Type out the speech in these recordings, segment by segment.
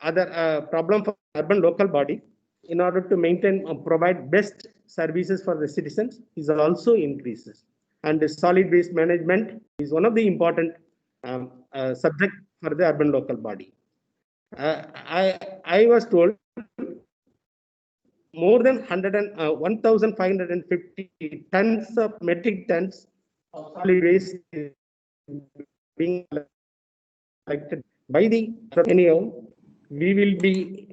other problem for urban local body in order to maintain provide best services for the citizens is also increases. And the solid waste management is one of the important subject for the urban local body. I was told more than 1,550 tons of metric tons of solid waste is being collected by the anyhow. We will be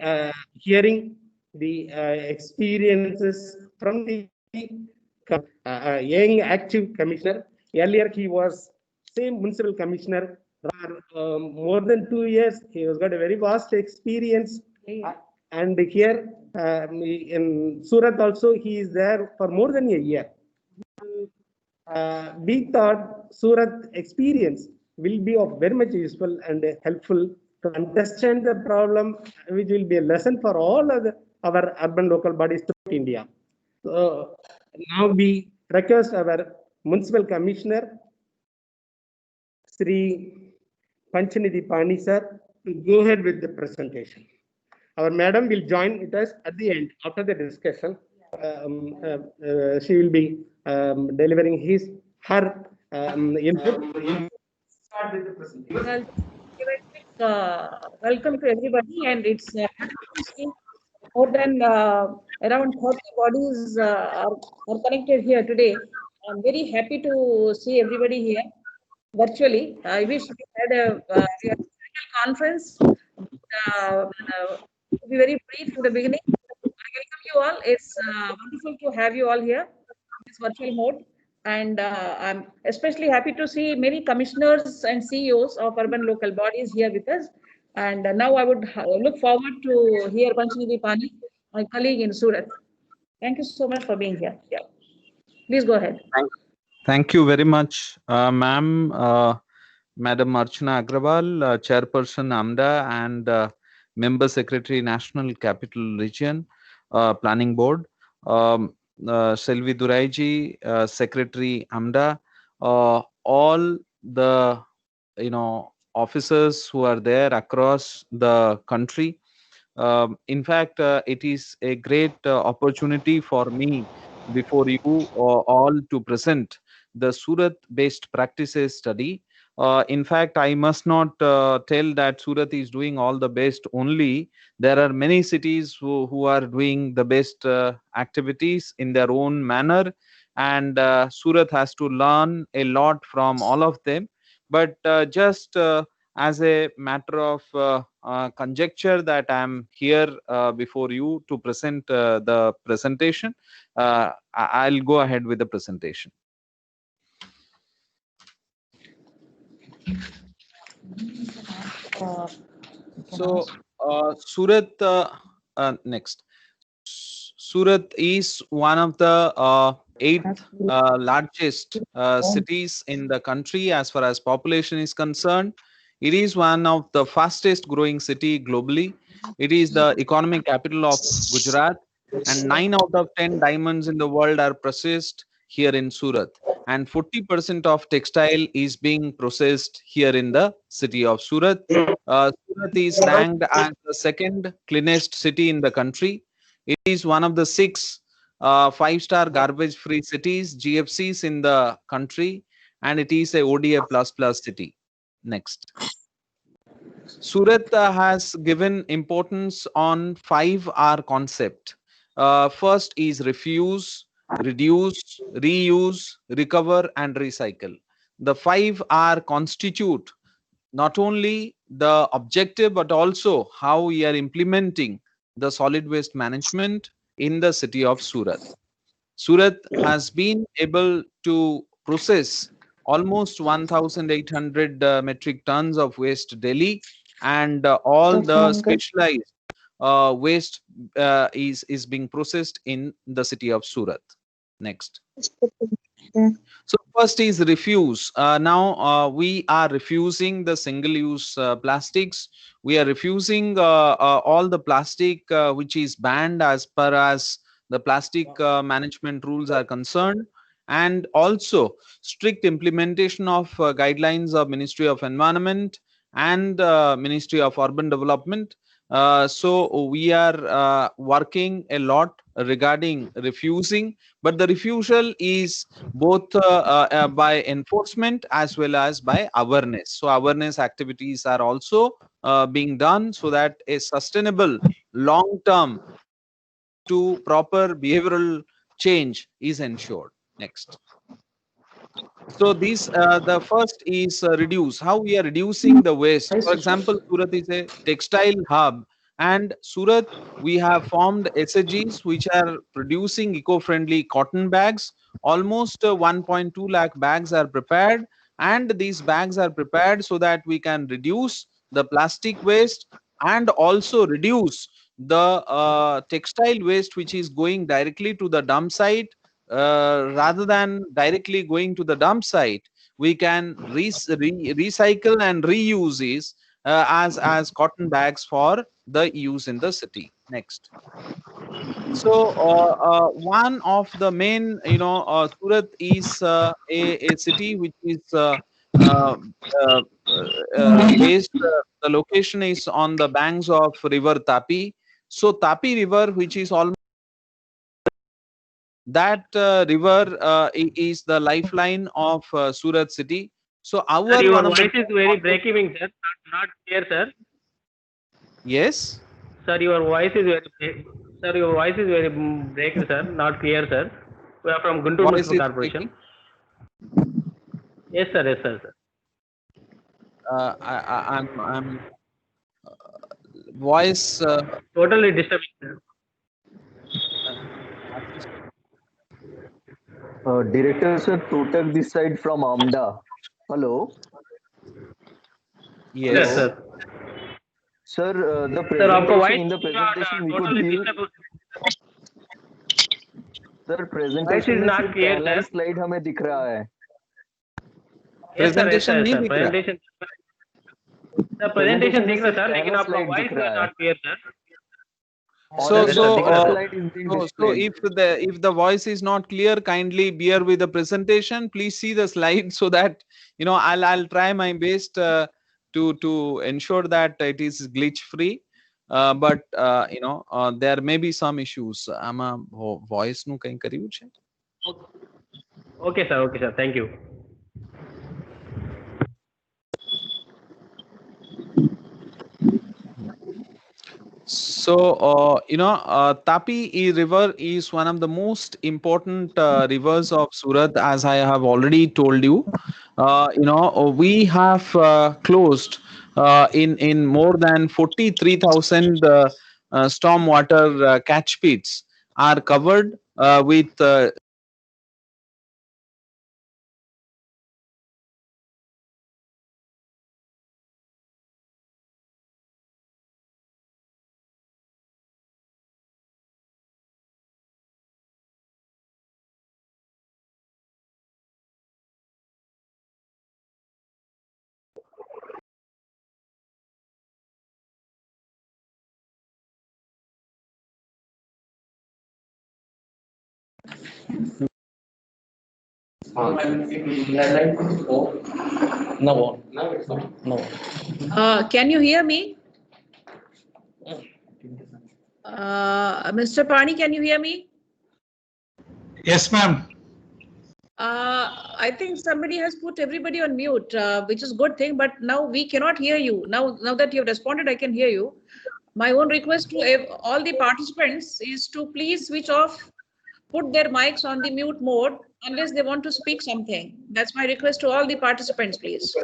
hearing the experiences from the young active commissioner. Earlier, he was same municipal commissioner for more than 2 years. He has got a very vast experience. And here in Surat also, he is there for more than a year. We thought Surat experience will be of very much useful and helpful to understand the problem, which will be a lesson for all of our urban local bodies throughout India. So now we request our municipal commissioner, Sri Panchanidhi Pani sir, to go ahead with the presentation. Our madam will join with us at the end after the discussion. She will be delivering her input. Start with the presentation. Welcome to everybody, and it's happy to see more than around 30 bodies are connected here today. I'm very happy to see everybody here virtually. I wish we had a physical conference. To be very brief in the beginning, I welcome you all. It's wonderful to have you all here in this virtual mode. And I'm especially happy to see many commissioners and CEOs of urban local bodies here with us. And now I would look forward to hear Panchanidhi Pani, my colleague in Surat. Thank you so much for being here. Yeah. Please go ahead. Thank you very much, ma'am, Madam Archana Agrawal, Chairperson AMDA and Member Secretary National Capital Region Planning Board, Selvi Duraiji, Secretary AMDA, all the officers who are there across the country. In fact, it is a great opportunity for me before you all to present the Surat-based practices study. In fact, I must not tell that Surat is doing all the best only. There are many cities who are doing the best activities in their own manner, and Surat has to learn a lot from all of them. But just as a matter of conjecture that I am here before you to present the presentation, I'll go ahead with the presentation. So Surat, next. Surat is one of the eighth largest cities in the country as far as population is concerned. It is one of the fastest growing city globally. It is the economic capital of Gujarat, and 9 out of 10 diamonds in the world are processed here in Surat, and 40% of textile is being processed here in the city of Surat. Surat is ranked as the second cleanest city in the country. It is one of the 6 5-star garbage-free cities, GFCs, in the country, and it is a ODA++ city. Next. Surat has given importance on 5R concept. First is refuse, reduce, reuse, recover, and recycle. The 5R constitute not only the objective but also how we are implementing the solid waste management in the city of Surat. Surat has been able to process almost 1,800 metric tons of waste daily, and all the specialized waste is being processed in the city of Surat. Next. So first is refuse. Now we are refusing the single-use plastics. We are refusing all the plastic which is banned as per as the plastic management rules are concerned, and also strict implementation of guidelines of Ministry of Environment and Ministry of Urban Development. So we are working a lot regarding refusing, but the refusal is both by enforcement as well as by awareness. So awareness activities are also being done so that a sustainable long term to proper behavioral change is ensured. Next. So these the first is reduce. How we are reducing the waste. For example, Surat is a textile hub, and Surat we have formed SHGs which are producing eco-friendly cotton bags. Almost 1.2 lakh bags are prepared, and these bags are prepared so that we can reduce the plastic waste and also reduce the textile waste which is going directly to the dump site. Rather than directly going to the dump site, we can recycle and reuse these as cotton bags for the use in the city. Next. So one of the main, Surat is a city which is uh, uh, based. The location is on the banks of River Tapi. So Tapi River, which is almost that river is the lifeline of Surat city. So our Sir, your one of voice the is very breaking, sir. Not clear, sir. yes. Sir, your voice is very breaking, sir. Not clear, sir. We are from Guntur What is Municipal it Corporation. speaking? Yes, sir. Yes, sir. I'm voice. Totally disturbing, sir. Director sir, Totak this side from Amda. Hello. Yes, Yes. sir. Sir, the Sir, आपका voice presentation in the presentation we could totally give. disturbing. Sir, Voice presentation is में not सिर्फ clear, पहला ही sir. slide हमें दिख रहा है. Yes, sir. Yes, Presentation sir. नहीं Sir, दिख रहा. presentation. Sir, presentation में दिख रहा है, सिर्फ sir. लेकिन पहला आपका slide voice दिख रहा है. not clear, sir. So Only so the first uh, slide is being so displayed. if the voice is not clear, kindly bear with the presentation. Please see the slide so that I'll try my best to ensure that it is glitch free. But there may be some issues. આમાં voice નું કંઈ કર્યું છે? Okay, sir. Okay, sir. Thank you. So, Tapi River is one of the most important rivers of Surat, as I have already told you. We have closed in more than 43,000 stormwater catch pits are covered with Can you hear me? Mr. Pani, can you hear me? Yes, ma'am. I think somebody has put everybody on mute, which is good thing, but now we cannot hear you. Now that you have responded, I can hear you. My own request to all the participants is to please switch off, put their mics on the mute mode unless they want to speak something. That's my request to all the participants, please.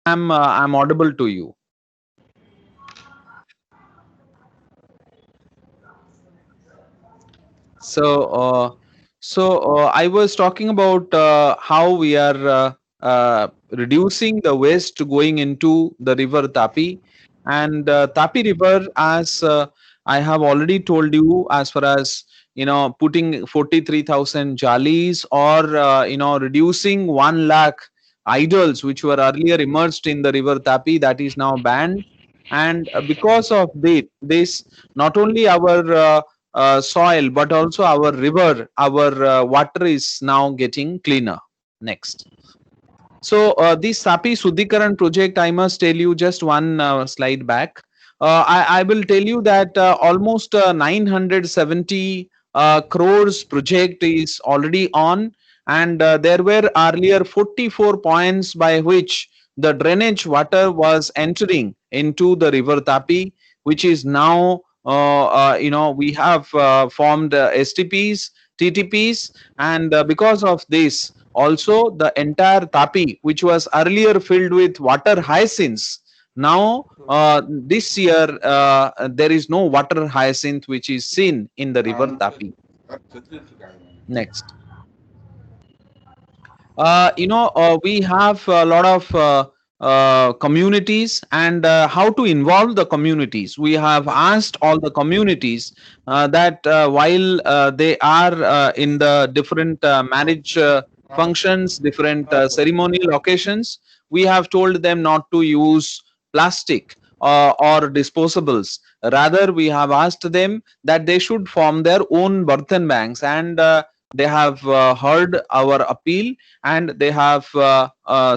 I'm audible to you. So I was talking about how we are reducing the waste going into the river Tapi, and Tapi River, as I have already told you, as far as putting 43,000 jalis or reducing 1 lakh idols which were earlier immersed in the river Tapi, that is now banned, and because of this, not only our soil but also our river, our water is now getting cleaner. Next. So this SAPI Suddhikaran project, I must tell you just one slide back. I will tell you that almost 970 crores project is already on, and there were earlier 44 points by which the drainage water was entering into the river Tapi, which is now we have formed STPs, TTPs, and because of this, also the entire Tapi, which was earlier filled with water hyacinths, now this year there is no water hyacinth which is seen in the river Tapi. Next. We have a lot of communities, and how to involve the communities. We have asked all the communities that while they are in the different marriage functions, different ceremonial occasions, we have told them not to use plastic or disposables. Rather, we have asked them that they should form their own Barthan banks, and they have heard our appeal, and they have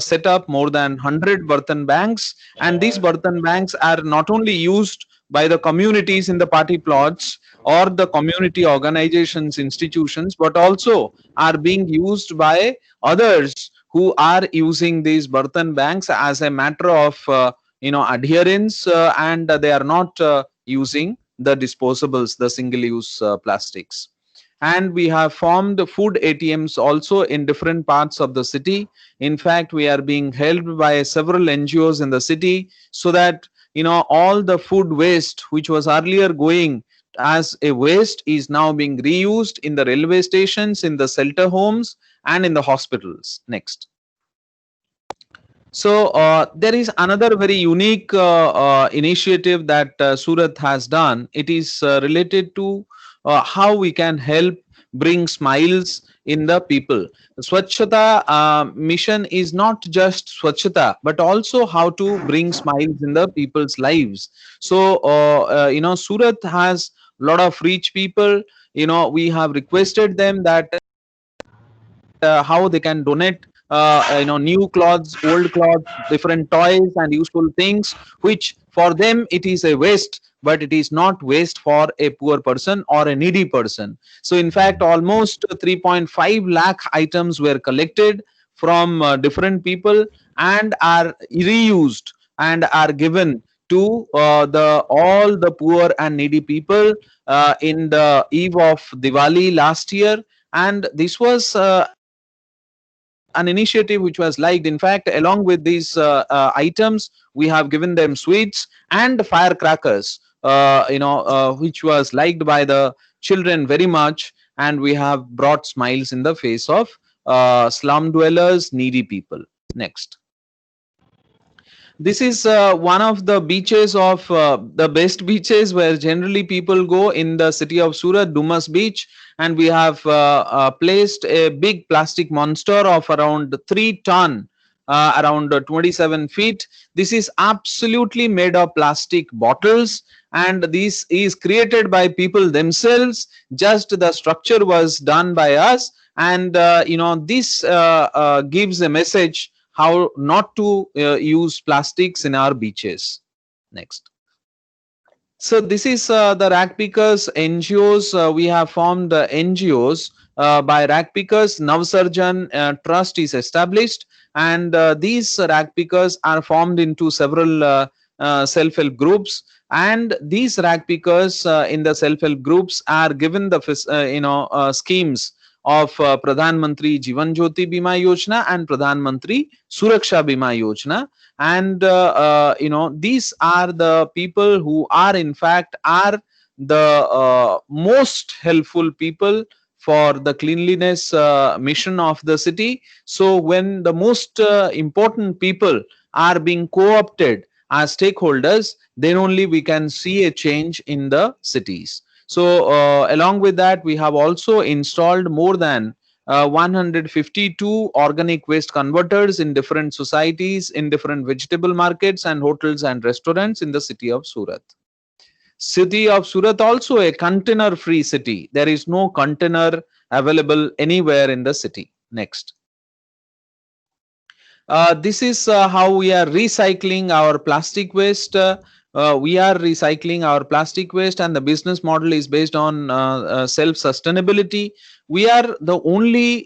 set up more than 100 Barthan banks, and these Barthan banks are not only used by the communities in the party plots or the community organizations, institutions, but also are being used by others who are using these Barthan banks as a matter of adherence, and they are not using the disposables, the single-use plastics. And we have formed food ATMs also in different parts of the city. In fact, we are being helped by several NGOs in the city, so that all the food waste which was earlier going as a waste is now being reused in the railway stations, in the shelter homes, and in the hospitals. Next. So there is another very unique initiative that Surat has done. It is related to how we can help bring smiles in the people. Swachhata mission is not just Swachhata, but also how to bring smiles in the people's lives. So Surat has a lot of rich people. We have requested them that how they can donate new clothes, old clothes, different toys and useful things, which for them it is a waste, but it is not waste for a poor person or a needy person. So in fact, almost 3.5 lakh items were collected from different people and are reused and are given to all the poor and needy people in the eve of Diwali last year. And this was an initiative which was liked. In fact, along with these items, we have given them sweets and firecrackers, which was liked by the children very much, and we have brought smiles in the face of slum dwellers, needy people. Next. This is one of the beaches of the best beaches where generally people go in the city of Surat, Dumas Beach, and we have placed a big plastic monster of around 3 ton, around 27 feet. This is absolutely made of plastic bottles, and this is created by people themselves. Just the structure was done by us, and this gives a message how not to use plastics in our beaches. Next. So this is the rag pickers NGOs. We have formed NGOs by rag pickers. Navsarjan Trust is established, and these rag pickers are formed into several self-help groups, and these rag pickers in the self-help groups are given the schemes of Pradhan Mantri Jivan Jyoti Bima Yojana and Pradhan Mantri Suraksha Bima Yojana. And these are the people who are in fact are the most helpful people for the cleanliness mission of the city. So when the most important people are being co-opted as stakeholders, then only we can see a change in the cities. So along with that, we have also installed more than 152 organic waste converters in different societies, in different vegetable markets and hotels and restaurants in the city of Surat. City of Surat also a container free city. There is no container available anywhere in the city. Next. This is how we are recycling our plastic waste. We are recycling our plastic waste, and the business model is based on self-sustainability. We are the only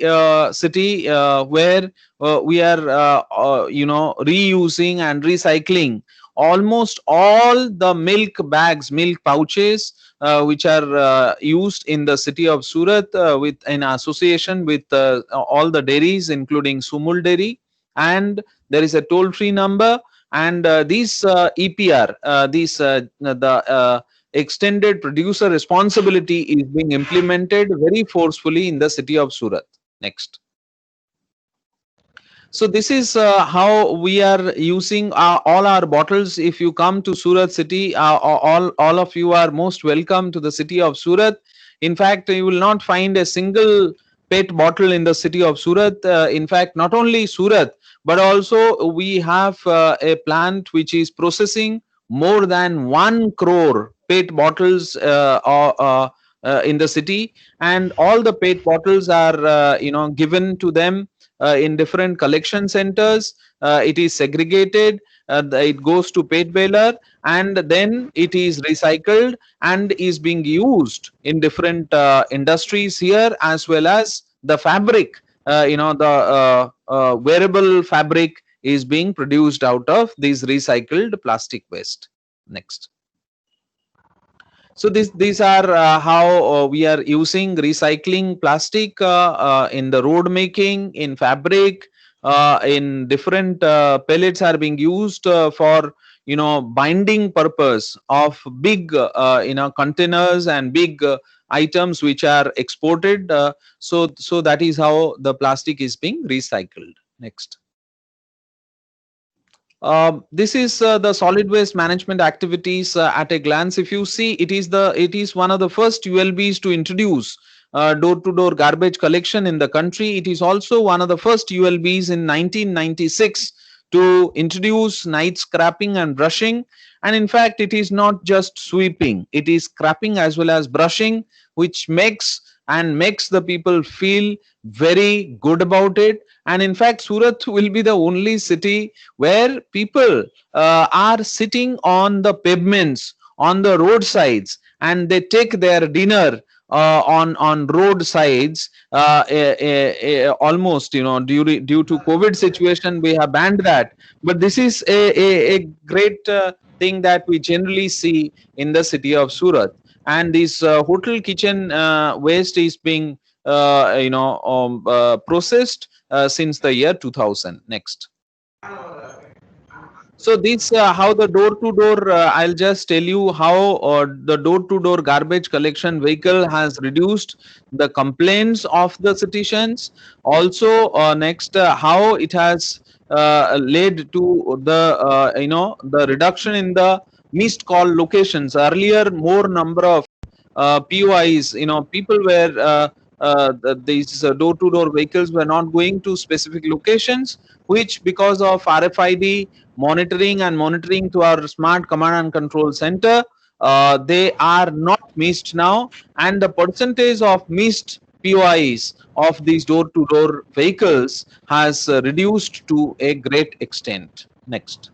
city where we are, reusing and recycling almost all the milk bags, milk pouches, which are used in the city of Surat, with in association with all the dairies, including Sumul Dairy. And there is a toll-free number, and these EPR, the extended producer responsibility is being implemented very forcefully in the city of Surat. Next. So this is how we are using all our bottles. If you come to Surat city, all of you are most welcome to the city of Surat. In fact, you will not find a single PET bottle in the city of Surat. In fact, not only Surat, but also we have a plant which is processing more than 1 crore PET bottles in the city, and all the PET bottles are given to them in different collection centers. It is segregated, it goes to PET baler, and then it is recycled and is being used in different industries here, as well as the fabric, the wearable fabric is being produced out of these recycled plastic waste. Next. So these are how we are using recycling plastic in the road making, in fabric, in different pellets are being used for binding purpose of big containers and big items which are exported. So that is how the plastic is being recycled. Next. This is the solid waste management activities at a glance. If you see, it is one of the first ULBs to introduce door-to-door garbage collection in the country. It is also one of the first ULBs in 1996 to introduce night scrapping and brushing. And in fact, it is not just sweeping; it is scrapping as well as brushing, which makes the people feel very good about it. And in fact, Surat will be the only city where people are sitting on the pavements, on the roadsides, and they take their dinner on roadsides. Almost, due to COVID situation, we have banned that. But this is a great thing that we generally see in the city of Surat. And this hotel kitchen waste is being processed since the year 2000. Next. So this how the door-to-door, I'll just tell you how the door-to-door garbage collection vehicle has reduced the complaints of the citizens. Also, next, how it has led to the the reduction in the missed call locations. Earlier, more number of POIs, people were these door-to-door vehicles were not going to specific locations, which because of RFID monitoring to our smart command and control center, they are not missed now, and the percentage of missed POIs of these door-to-door vehicles has reduced to a great extent. Next.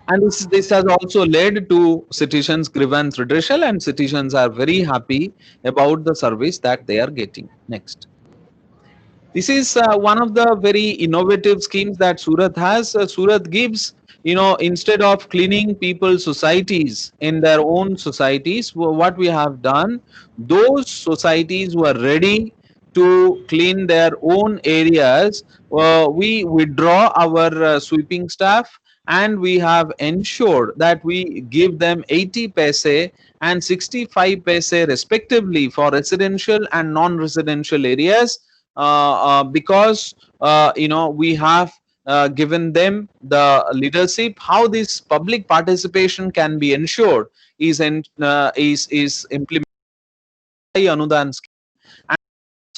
And this has also led to citizens' grievance redressal, and citizens are very happy about the service that they are getting. Next. This is one of the very innovative schemes that Surat has. Surat gives, instead of cleaning people's societies in their own societies, what we have done, those societies who are ready to clean their own areas, we withdraw our sweeping staff, and we have ensured that we give them 80 paise and 65 paise respectively for residential and non-residential areas, because we have given them the leadership. How this public participation can be ensured is implemented by Anudan scheme.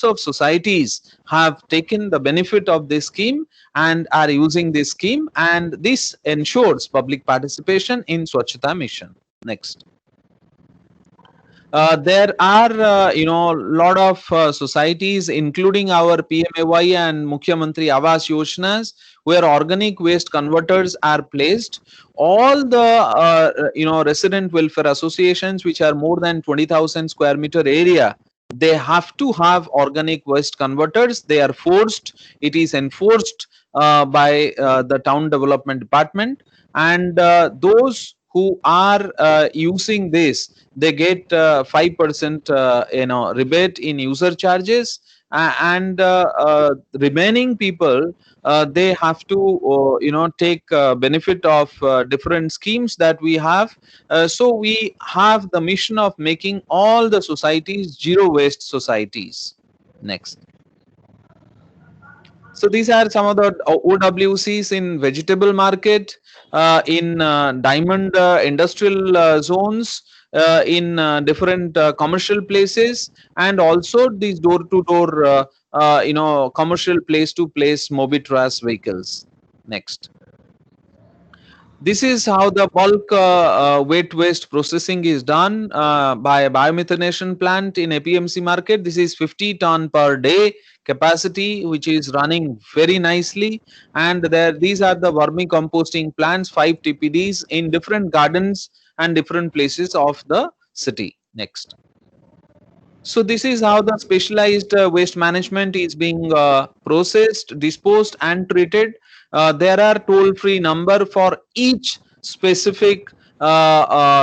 Of societies have taken the benefit of this scheme and are using this scheme, and this ensures public participation in Swachhata mission. Next. There are, lot of societies, including our PMAY and Mukhyamantri Awas Yojanas, where organic waste converters are placed. All the, resident welfare associations, which are more than 20,000 square meter area, they have to have organic waste converters. They are forced. It is enforced by the town development department, and those who are using this, they get 5% rebate in user charges, and remaining people, they have to take benefit of different schemes that we have. So we have the mission of making all the societies zero waste societies. Next. So these are some of the OWCs in vegetable market, in diamond industrial zones, in different commercial places, and also these door-to-door, commercial place-to-place Mobitras vehicles. Next. This is how the bulk wet waste processing is done by a biomethanation plant in APMC market. This is 50 ton per day capacity, which is running very nicely. And these are the vermicomposting plants, 5 TPDs in different gardens and different places of the city. Next. So this is how the specialized waste management is being processed, disposed and treated. There are toll-free number for each specific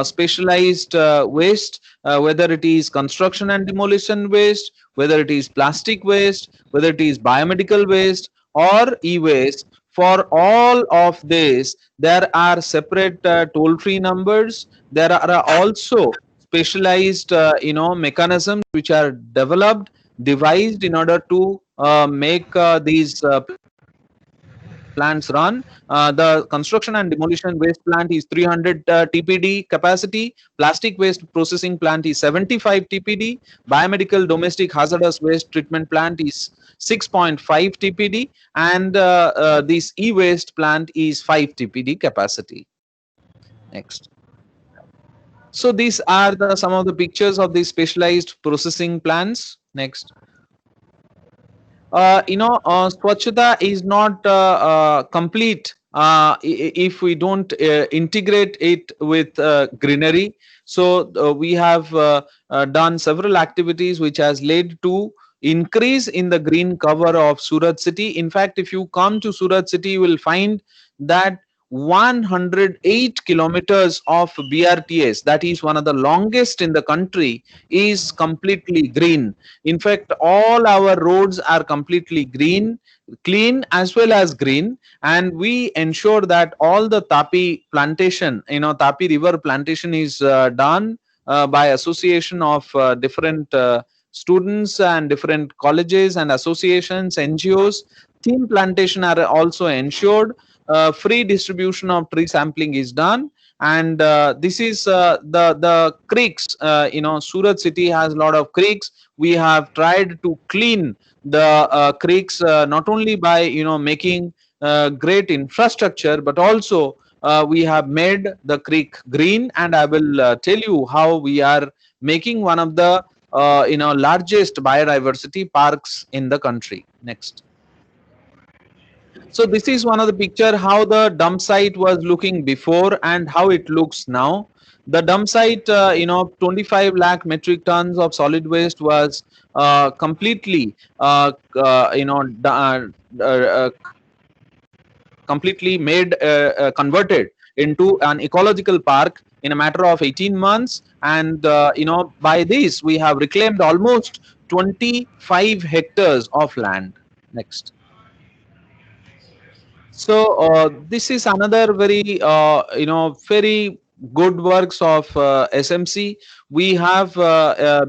specialized waste, whether it is construction and demolition waste, whether it is plastic waste, whether it is biomedical waste or e-waste. For all of this, there are separate toll-free numbers. There are also specialized mechanisms which are developed, devised in order to make these plants run. The construction and demolition waste plant is 300 TPD capacity. Plastic waste processing plant is 75 TPD. Biomedical domestic hazardous waste treatment plant is 6.5 TPD, and this e-waste plant is 5 TPD capacity. Next. So these are some of the pictures of these specialized processing plants. Next. Swachhata is not complete if we don't integrate it with greenery. So we have done several activities which has led to increase in the green cover of Surat city. In fact, if you come to Surat city, you will find that 108 kilometers of BRTS, that is one of the longest in the country, is completely green. In fact, all our roads are completely green, clean as well as green, and we ensure that all the Tapi plantation, Tapi river plantation is done by association of different students and different colleges and associations, NGOs. Theme plantation are also ensured. Free distribution of tree sampling is done, and this is the creeks. Surat city has a lot of creeks. We have tried to clean the creeks not only by making great infrastructure, but also we have made the creek green, and I will tell you how we are making one of the largest biodiversity parks in the country. Next. So this is one of the picture how the dump site was looking before and how it looks now. The dump site, 25 lakh metric tons of solid waste was completely, completely made, converted into an ecological park in a matter of 18 months. And, by this, we have reclaimed almost 25 hectares of land. Next. So this is another very very good works of SMC. We have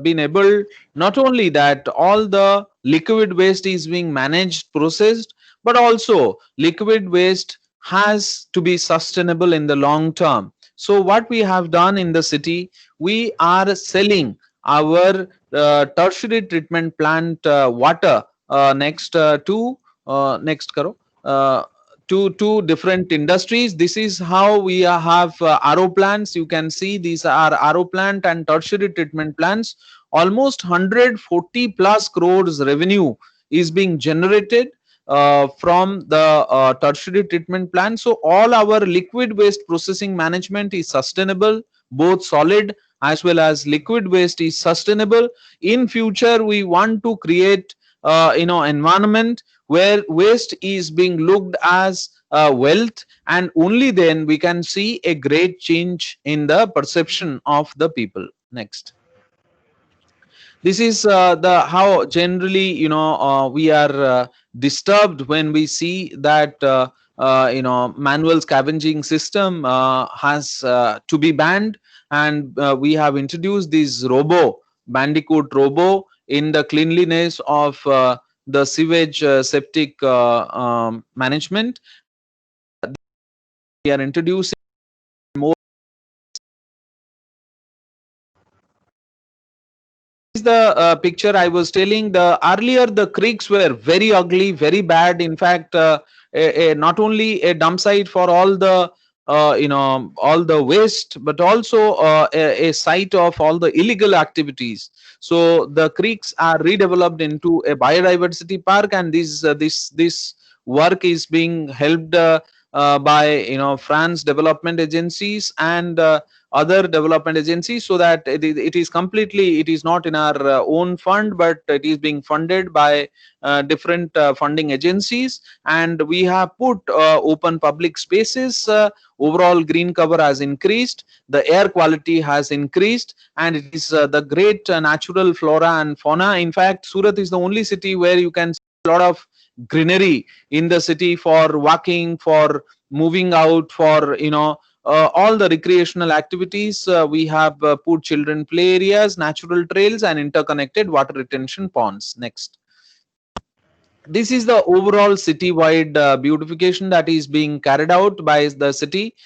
been able, not only that all the liquid waste is being managed, processed, but also liquid waste has to be sustainable in the long term. So what we have done in the city, we are selling our tertiary treatment plant water next to next karo two different industries. This is how we have RO plants. You can see these are RO plant and tertiary treatment plants. Almost 140 plus crores revenue is being generated from the tertiary treatment plant. So all our liquid waste processing management is sustainable, both solid as well as liquid waste is sustainable. In future, we want to create environment where waste is being looked as wealth, and only then we can see a great change in the perception of the people. Next. This is the how generally we are disturbed when we see that manual scavenging system has to be banned, and we have introduced this bandicoot robo in the cleanliness of the sewage septic management. We are introducing more. Is the picture I was telling. The earlier the creeks were very ugly, very bad. In fact, not only a dump site for all the all the waste, but also a site of all the illegal activities. So the creeks are redeveloped into a biodiversity park, and this work is being helped by France development agencies and other development agencies, so that it is completely, it is not in our own fund, but it is being funded by different funding agencies. And we have put open public spaces. Overall green cover has increased, the air quality has increased, and it is the great natural flora and fauna. In fact, Surat is the only city where you can see a lot of greenery in the city for walking, for moving out, for all the recreational activities. We have put children play areas, natural trails, and interconnected water retention ponds. Next. This is the overall city-wide beautification that is being carried out by the city.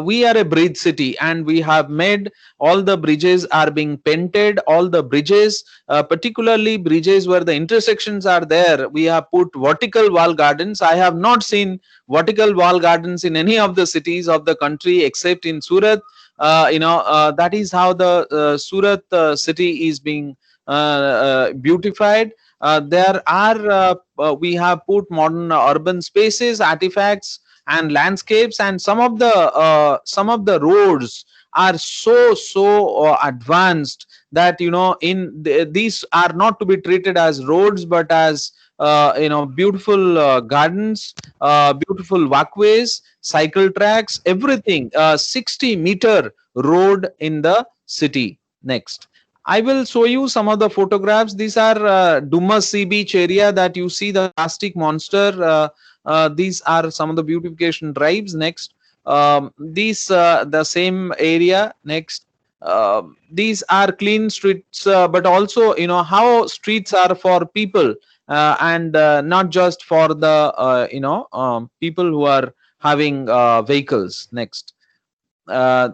We are a bridge city, and we have made all the bridges are being painted. All the bridges, particularly bridges where the intersections are there, we have put vertical wall gardens. I have not seen vertical wall gardens in any of the cities of the country except in Surat. That is how the Surat city is being beautified. There are we have put modern urban spaces, artifacts, and landscapes, and some of the roads are so advanced that these are not to be treated as roads, but as beautiful gardens, beautiful walkways, cycle tracks, everything. 60-meter road in the city. Next. I will show you some of the photographs. These are Dumas Sea Beach area that you see the plastic monster. These are some of the beautification drives. Next. These the same area. Next. These are clean streets, but also how streets are for people, and not just for the people who are having vehicles. Next.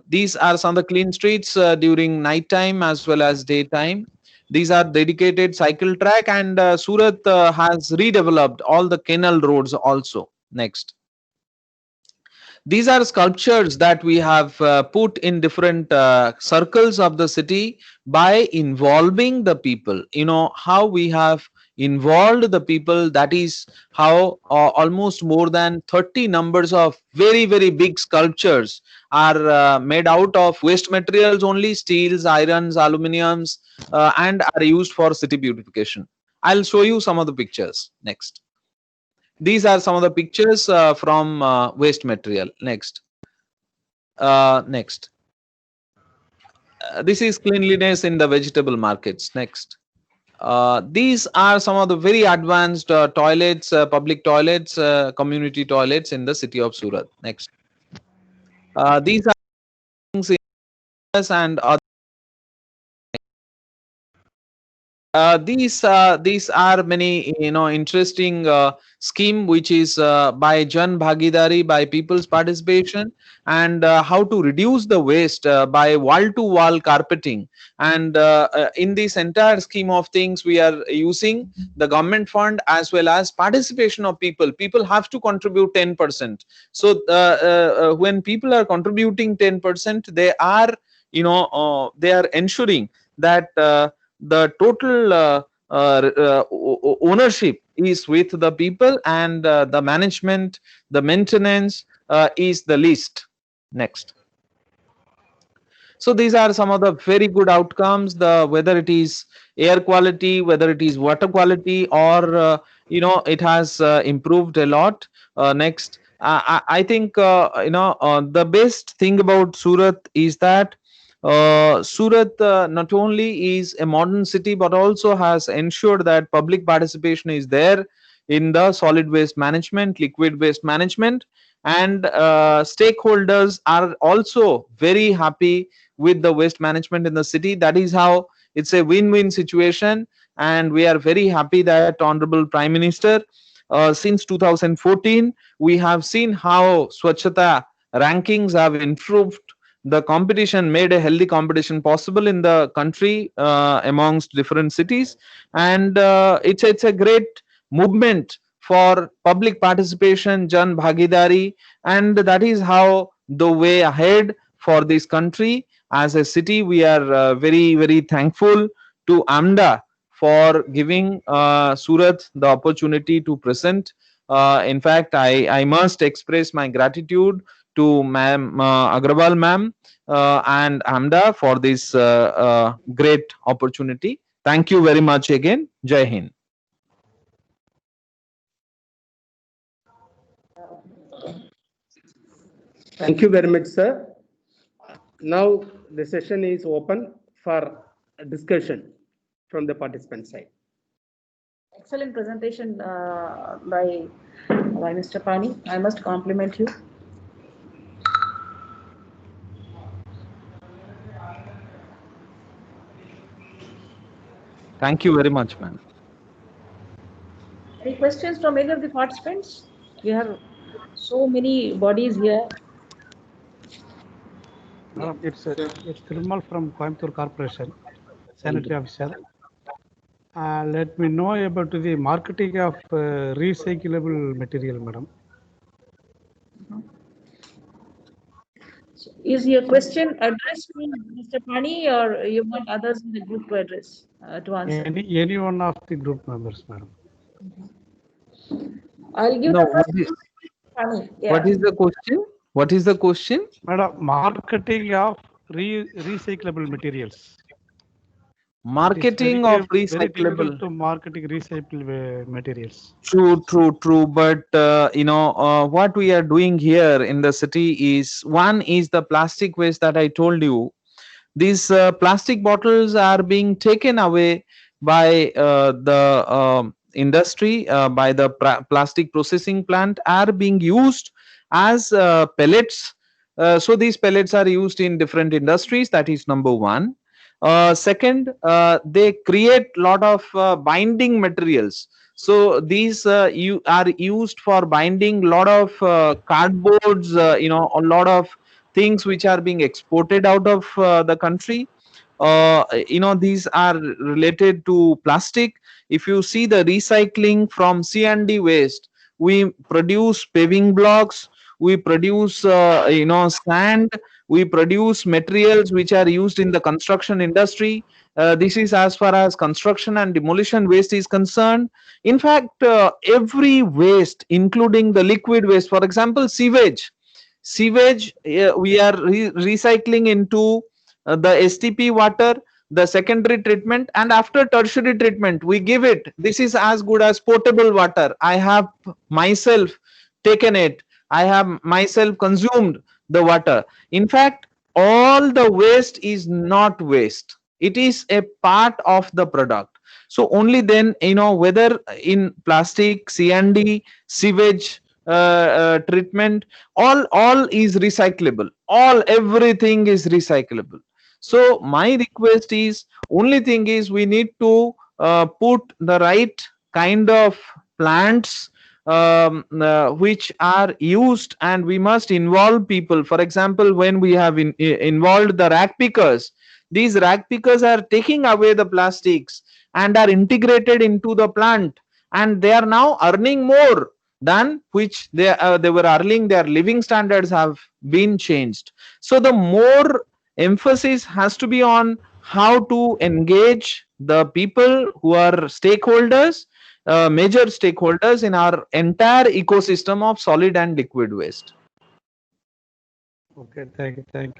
These are some of the clean streets during night time as well as daytime. These are dedicated cycle track, and Surat has redeveloped all the canal roads also. Next. These are sculptures that we have put in different circles of the city by involving the people. How we have involved the people, that is how almost more than 30 numbers of very big sculptures are made out of waste materials only, steels, irons, aluminiums, and are used for city beautification. I'll show you some of the pictures. Next. These are some of the pictures from waste material. Next. Next. This is cleanliness in the vegetable markets. Next. These are some of the very advanced toilets, public toilets, community toilets in the city of Surat. Next. These are things in and other these are many interesting scheme which is by Jan Bhagidari, by people's participation, and how to reduce the waste by wall to wall carpeting. And in this entire scheme of things, we are using the government fund as well as participation of people. People have to contribute 10%. So when people are contributing 10%, they are they are ensuring that the total ownership is with the people, and the management, the maintenance is the least. Next. So these are some of the very good outcomes, the whether it is air quality, whether it is water quality, or it has improved a lot. Next. I think the best thing about Surat is that Surat not only is a modern city but also has ensured that public participation is there in the solid waste management, liquid waste management, and stakeholders are also very happy with the waste management in the city. That is how it's a win-win situation, and we are very happy that Honorable Prime Minister, since 2014, we have seen how Swachhata rankings have improved. The competition made a healthy competition possible in the country amongst different cities, and it's a great movement for public participation, Jan Bhagidari, and that is how the way ahead for this country. As a city, we are very thankful to AMDA for giving Surat the opportunity to present. In fact, I must express my gratitude to Ma'am Agrawal ma'am and AMDA for this great opportunity. Thank you very much again. Jai Hind. Thank you very much, sir. Now the session is open for discussion from the participant side. Excellent presentation by Mr. Pani. I must compliment you. Thank you very much, ma'am. Any questions from any of the participants? We have so many bodies here. It's Thirumal from Coimbatore Corporation, sanitary officer. Let me know about the marketing of recyclable material, madam. So is your question addressed to Mr. Pani, or you want others in the group to address to answer? Any one of the group members, madam. I'll give No, the first to Pani. Yeah. what is the question? What is the question? Madam, marketing of recyclable materials. Marketing of Very recyclable. difficult to marketing recyclable materials. True. But what we are doing here in the city is, one is the plastic waste that I told you. These plastic bottles are being taken away by the industry, by the plastic processing plant, are being used as pellets. So these pellets are used in different industries. That is number one. Second, they create lot of binding materials. So these you are used for binding lot of cardboards, a lot of things which are being exported out of the country. These are related to plastic. If you see the recycling from C&D waste, we produce paving blocks, we produce sand, we produce materials which are used in the construction industry. This is as far as construction and demolition waste is concerned. In fact, every waste, including the liquid waste, for example, sewage, we are recycling into the STP water, the secondary treatment, and after tertiary treatment we give it. This is as good as potable water. I have myself taken it, I have myself consumed the water. In fact, all the waste is not waste, it is a part of the product. So only then, whether in plastic, C&D, sewage treatment, all is recyclable, everything is recyclable. So my request is, only thing is we need to put the right kind of plants which are used, and we must involve people. For example, when we have involved the rag pickers, these rag pickers are taking away the plastics and are integrated into the plant, and they are now earning more than which they were earning. Their living standards have been changed. So the more emphasis has to be on how to engage the people who are stakeholders, major stakeholders in our entire ecosystem of solid and liquid waste. Okay, thank you, sir.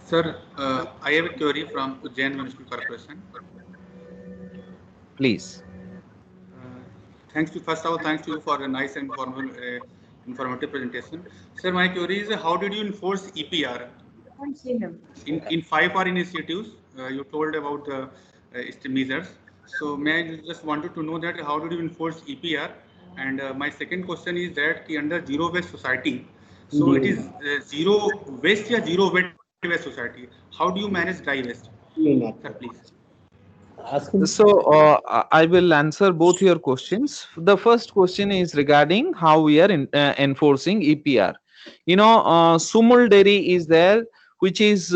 Sir, I have a query from Ujjain Municipal Corporation. Please. Thanks to first of all, thanks to you for a nice and informative presentation. Sir, my query is how did you enforce EPR? In 5R initiatives, you told about the measures. So may I just wanted to know that how did you enforce EPR? And my second question is that under zero waste society, so it is zero waste or zero wet waste society. How do you manage dry waste? Sir, please. So I will answer both your questions. The first question is regarding how we are enforcing EPR. You know, Sumul Dairy is there, which is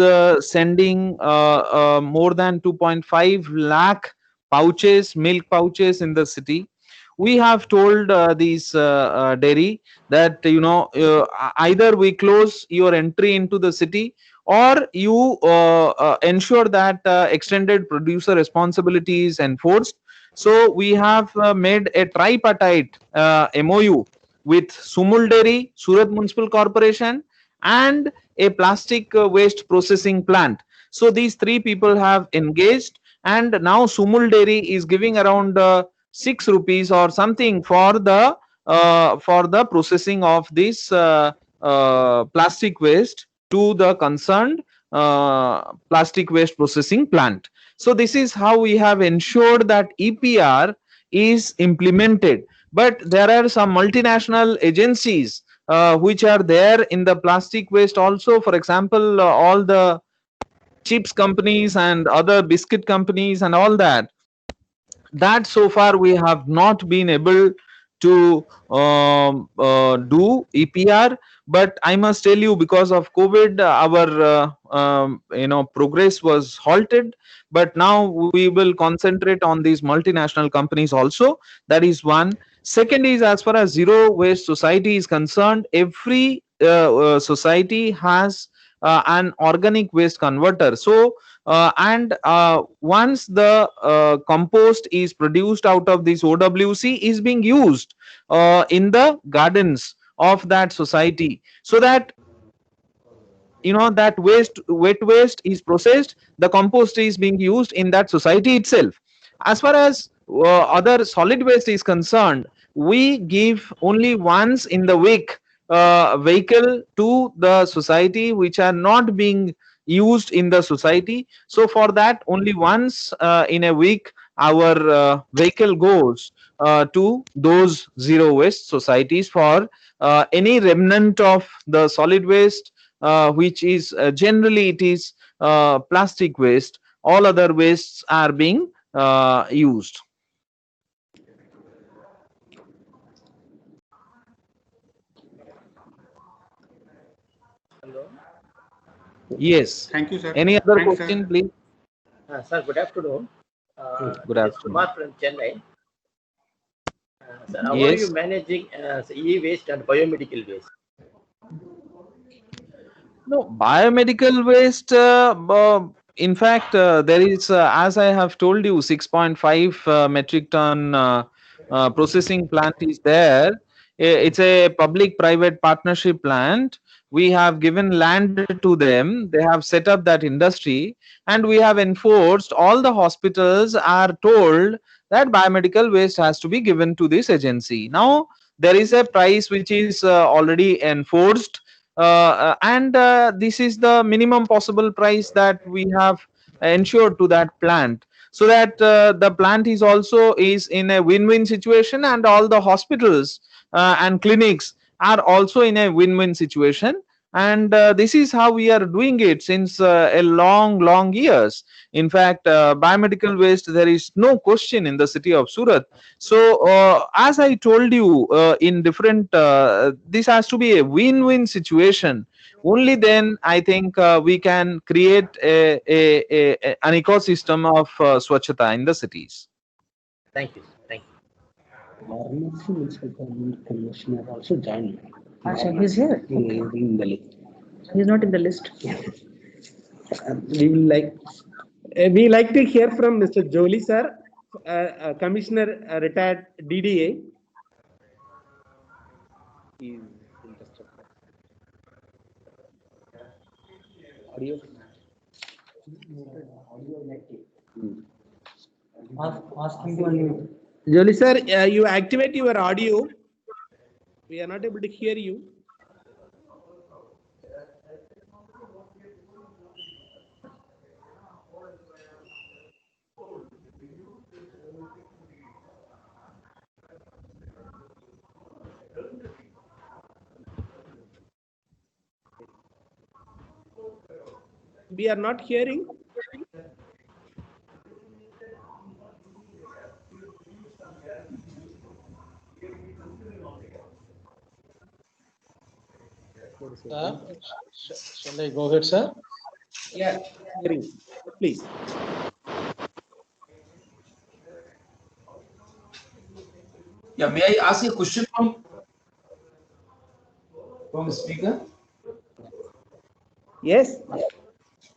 sending more than 2.5 lakh pouches, milk pouches in the city. We have told these dairy that, you know, either we close your entry into the city, or you ensure that extended producer responsibility is enforced. So we have made a tripartite MOU with Sumul Dairy, Surat Municipal Corporation, and a plastic waste processing plant. So these three people have engaged, and now Sumul Dairy is giving around 6 rupees or something for the processing of this plastic waste to the concerned plastic waste processing plant. So this is how we have ensured that EPR is implemented. But there are some multinational agencies which are there in the plastic waste also. For example, all the chips companies and other biscuit companies and all that so far we have not been able to do EPR. But I must tell you, because of COVID, our progress was halted. But now we will concentrate on these multinational companies also. That is one. Second is, as far as zero waste society is concerned, every society has an organic waste converter. So and once the compost is produced out of this OWC is being used in the gardens of that society, so that, you know, that wet waste is processed, the compost is being used in that society itself. As far as other solid waste is concerned, we give only once in the week vehicle to the society which are not being used in the society. So for that, only once in a week our vehicle goes to those zero waste societies for any remnant of the solid waste, which is generally it is plastic waste. All other wastes are being used. Hello. Yes. Thank you, sir. Any other Thanks, question, sir. please? Sir, good afternoon. Good This is afternoon. Kumar from Chennai. Sir, how are Yes. you managing e-waste and biomedical waste? No, biomedical waste, in fact, there is, as I have told you, 6.5 metric ton processing plant is there. It's a public-private partnership plant. We have given land to them. They have set up that industry, and we have enforced. All the hospitals are told that biomedical waste has to be given to this agency. Now, there is a price which is already enforced, and this is the minimum possible price that we have ensured to that plant, so that the plant is also is in a win-win situation, and all the hospitals and clinics are also in a win-win situation. and this is how we are doing it since a long years. In fact, biomedical waste, there is no question in the city of Surat. So as I told you, in different this has to be a win-win situation. Only then I think we can create an ecosystem of swachhata in the cities. Thank you. Thank you. Varanasi Municipal Government Commissioner also joined. Acha, he's here. He is in the list. He's not in the list. We like to hear from Mr. Jolie, sir, Commissioner, retired DDA. He is interested. Audio. Jolie, sir, you activate your audio. We are not able to hear you. We are not hearing. Shall I go ahead, sir? Yeah, hearing. Please. Yeah, may I ask a question from speaker? Yes.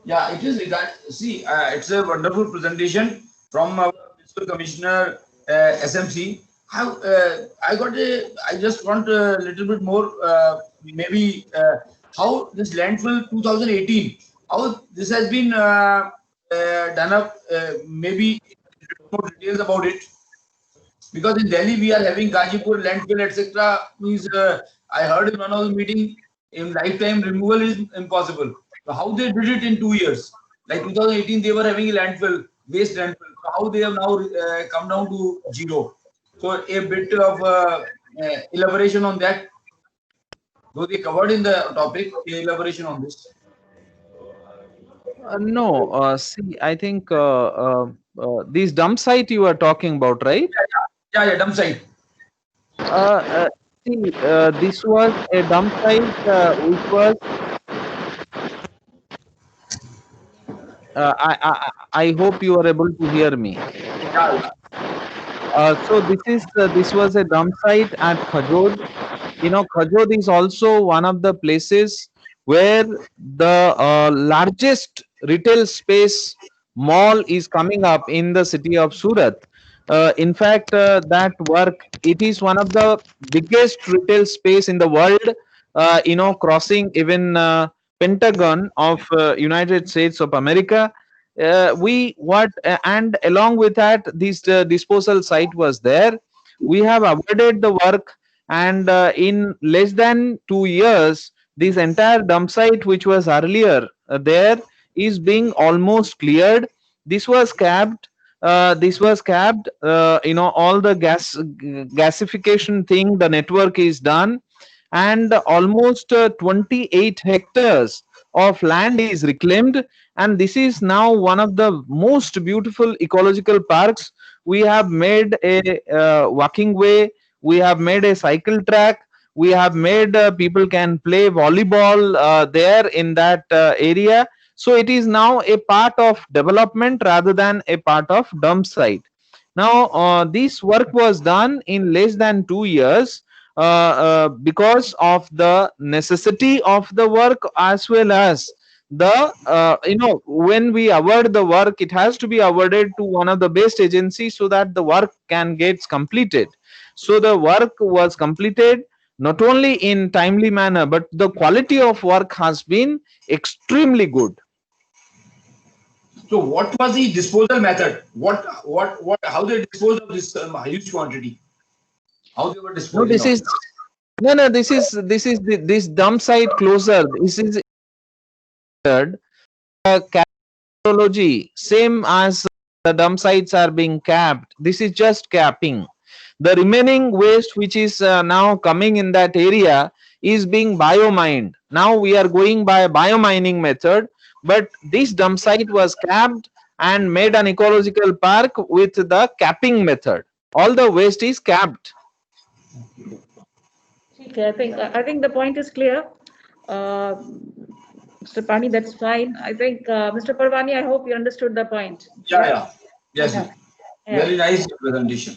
Yeah, it is regard. See, it's a wonderful presentation from our Municipal Commissioner SMC. I just want a little bit more, maybe how this landfill 2018, how this has been done up. Maybe more details about it. Because in Delhi we are having Gazipur landfill, etc. Means I heard in one of the meeting, in lifetime removal is impossible. So how they did it in 2 years? Like 2018, they were having a landfill, waste landfill. So how they have now come down to zero? So a bit of elaboration on that. Though they covered in the topic, elaboration on this. No, see, I think these dump site you are talking about, right? Yeah, dump site. See, this was a dump site which was. I hope you are able to hear me. So this was a dump site at Khajod. You know, Khajod is also one of the places where the largest retail space mall is coming up in the city of Surat. In fact, that work, it is one of the biggest retail space in the world. You know, crossing even Pentagon of United States of America. And along with that, this disposal site was there. We have awarded the work, and in less than 2 years, this entire dump site, which was earlier there, is being almost cleared. This was capped. You know, all the gasification thing, the network is done, and almost 28 hectares of land is reclaimed, and this is now one of the most beautiful ecological parks. We have made a walking way, we have made a cycle track, we have made people can play volleyball there in that area. So it is now a part of development rather than a part of dump site. Now this work was done in less than 2 years because of the necessity of the work, as well as the you know, when we award the work, it has to be awarded to one of the best agencies so that the work can get completed. So the work was completed not only in timely manner, but the quality of work has been extremely good. So what was the disposal method? How they disposed of this huge quantity? How they were disposing? This dump site closer. This is capology, same as the dump sites are being capped. This is just capping. The remaining waste which is now coming in that area is being biomined. Now we are going by biomining method, but this dump site was capped and made an ecological park with the capping method. All the waste is capped. Okay, I think the point is clear. Mr. Pani, that's fine. I think Mr. Parvani, I hope you understood the point. Yeah. Yes, Yeah. ma'am. Very nice presentation.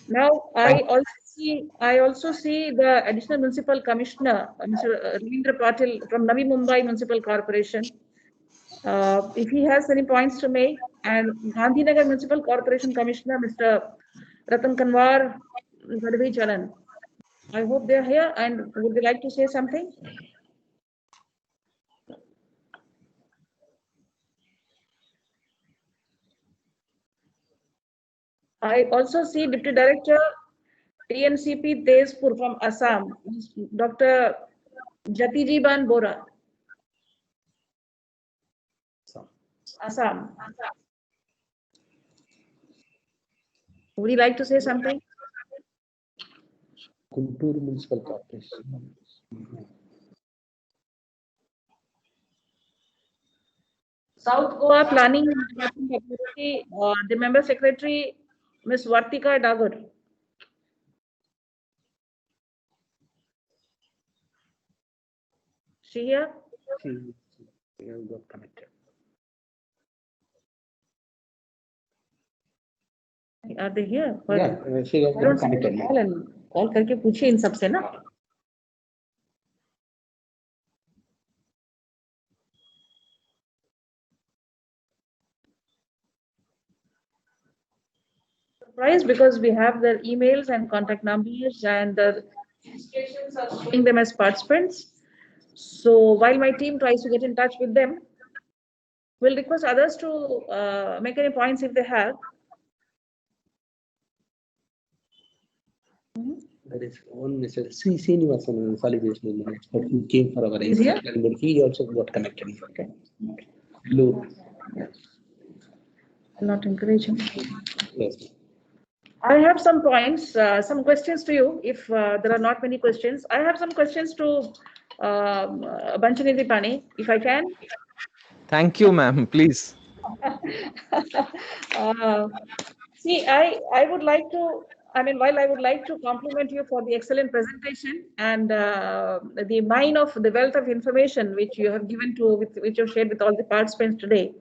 Now, I also see the additional municipal commissioner, Mr. Ravindra Patil from Navi Mumbai Municipal Corporation. If he has any points to make, and Gandhinagar Municipal Corporation Commissioner, Mr. Ratan Kanwar Gadvi Charan. I hope they're here, and would they like to say something? I also see Deputy Director TNCP Tezpur from Assam, Dr. Jatijiban Bora. Assam. Would you like to say something? Guntur Municipal Corporation. South Goa Planning Department Authority, the Member Secretary, Ms. Vartika Dagur. She here? She got connected. Are they here? Yeah, she I got don't see connected. the call and call करके पूछिए इन सबसे ना. Surprised because we have their emails and contact numbers and the registrations are showing them as participants. So while my team tries to get in touch with them, we'll request others to make any points if they have. There is one Mr. C. Srinivasan, solidation expert who came for our Is here? but he also got connected. Okay. Blue. Not encouraging. Yes. I have some points, some questions to you. If there are not many questions, I have some questions to Banchanidhi Pani, if I can. Thank you, ma'am. Please. See, I would like to, while I would like to compliment you for the excellent presentation and the mine of the wealth of information which you have given to, which you have shared with all the participants today,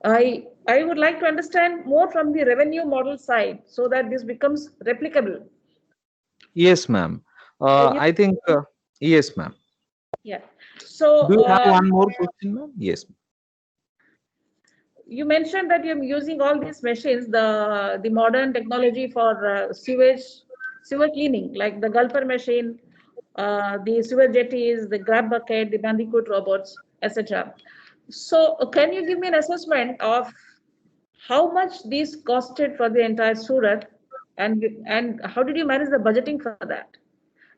I would like to understand more from the revenue model side so that this becomes replicable. Yes, ma'am. I think, yes, ma'am. Yeah. So, Do you have one more question, ma'am? Yes. You mentioned that you're using all these machines, the modern technology for sewer cleaning, like the gulper machine, the sewer jetties, the grab bucket, the bandicoot robots, etc. So can you give me an assessment of how much these costed for the entire Surat, and how did you manage the budgeting for that?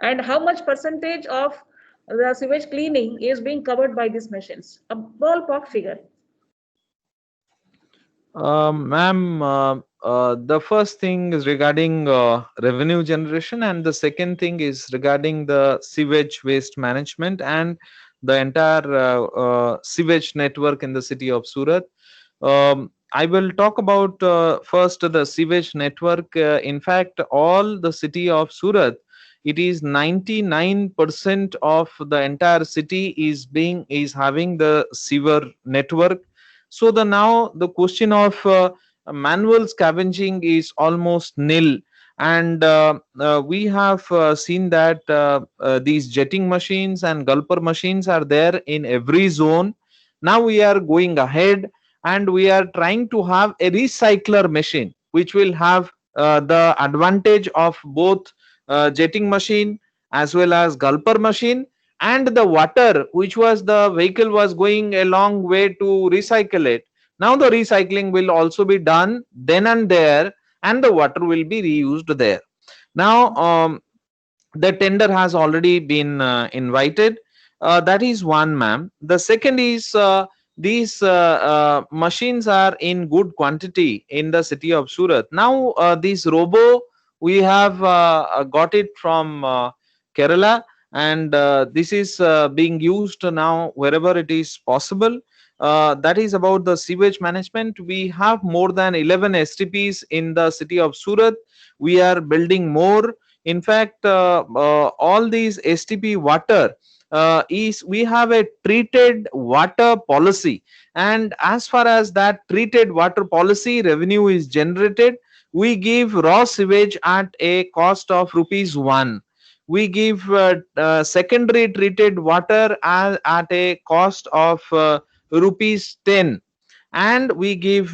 And how much percentage of the sewage cleaning is being covered by these machines? A ballpark figure. Ma'am, the first thing is regarding revenue generation, and the second thing is regarding the sewage waste management and the entire sewage network in the city of Surat. I will talk about first the sewage network. In fact, all the city of Surat, it is 99% of the entire city is having the sewer network. So now the question of manual scavenging is almost nil, and we have seen that these jetting machines and gulper machines are there in every zone. Now we are going ahead and we are trying to have a recycler machine which will have the advantage of both jetting machine as well as gulper machine, and the water which was the vehicle was going a long way to recycle it. Now the recycling will also be done then and there, and the water will be reused there. Now the tender has already been invited. That is one, ma'am. The second is these machines are in good quantity in the city of Surat. Now this robo, we have got it from Kerala, and this is being used now wherever it is possible. That is about the sewage management. We have more than 11 STPs in the city of Surat. We are building more. In fact, all these STP water is, we have a treated water policy, and as far as that treated water policy revenue is generated, we give raw sewage at a cost of rupees 1. We give secondary treated water at a cost of rupees 10, and we give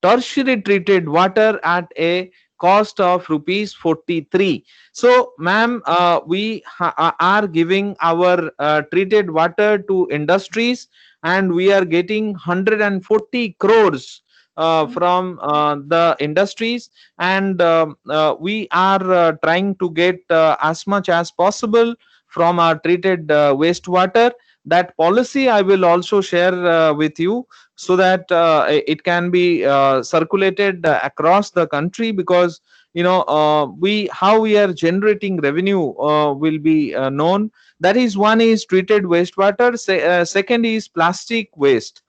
tertiary treated water at a cost of rupees 43. So ma'am, we are giving our treated water to industries, and we are getting 140 crores from the industries, and we are trying to get as much as possible from our treated wastewater. That policy I will also share with you, so that it can be circulated across the country, because we, how we are generating revenue will be known. That is, one is treated wastewater, second is plastic waste.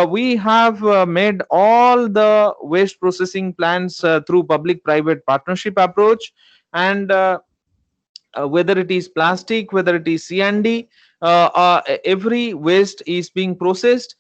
We have made all the waste processing plants through public private partnership approach, and whether it is plastic, whether it is C&D, every waste is being processed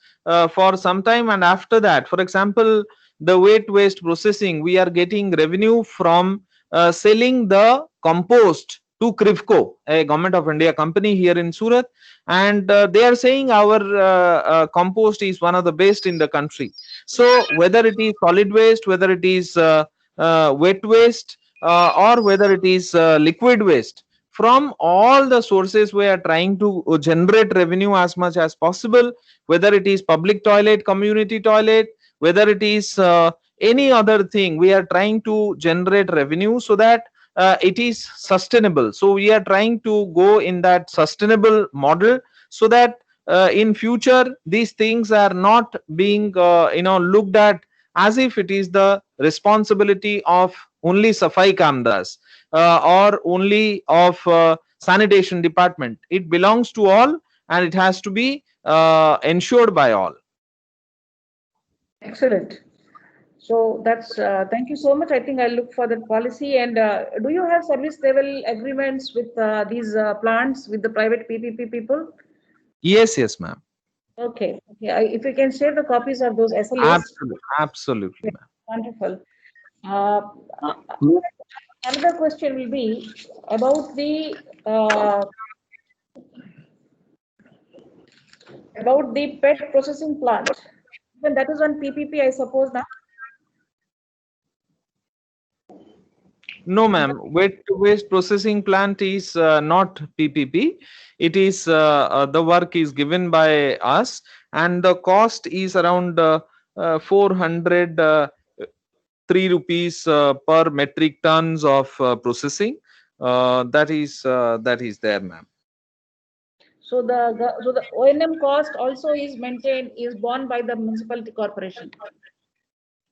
for some time, and after that, for example, the wet waste processing, we are getting revenue from selling the compost to Krivco, a government of India company here in Surat, and they are saying our compost is one of the best in the country. So whether it is solid waste, whether it is wet waste, or whether it is liquid waste, from all the sources we are trying to generate revenue as much as possible, whether it is public toilet, community toilet, whether it is any other thing, we are trying to generate revenue so that it is sustainable. So we are trying to go in that sustainable model, so that in future these things are not being looked at as if it is the responsibility of only Safai Kamdas or only of sanitation department. It belongs to all, and it has to be ensured by all. Excellent. So that's, thank you so much. I think I'll look for that policy. And do you have service level agreements with these plants, with the private PPP people? Yes, ma'am. Okay. If you can share the copies of those SLAs. Absolutely, ma'am. Wonderful. Another question will be about the PET processing plant. Even that is on PPP, I suppose now. No, ma'am. Wet waste processing plant is not PPP. It is the work is given by us, and the cost is around 403 rupees per metric tons of processing. That is there, ma'am. So the O&M cost also is maintained, is borne by the municipality corporation.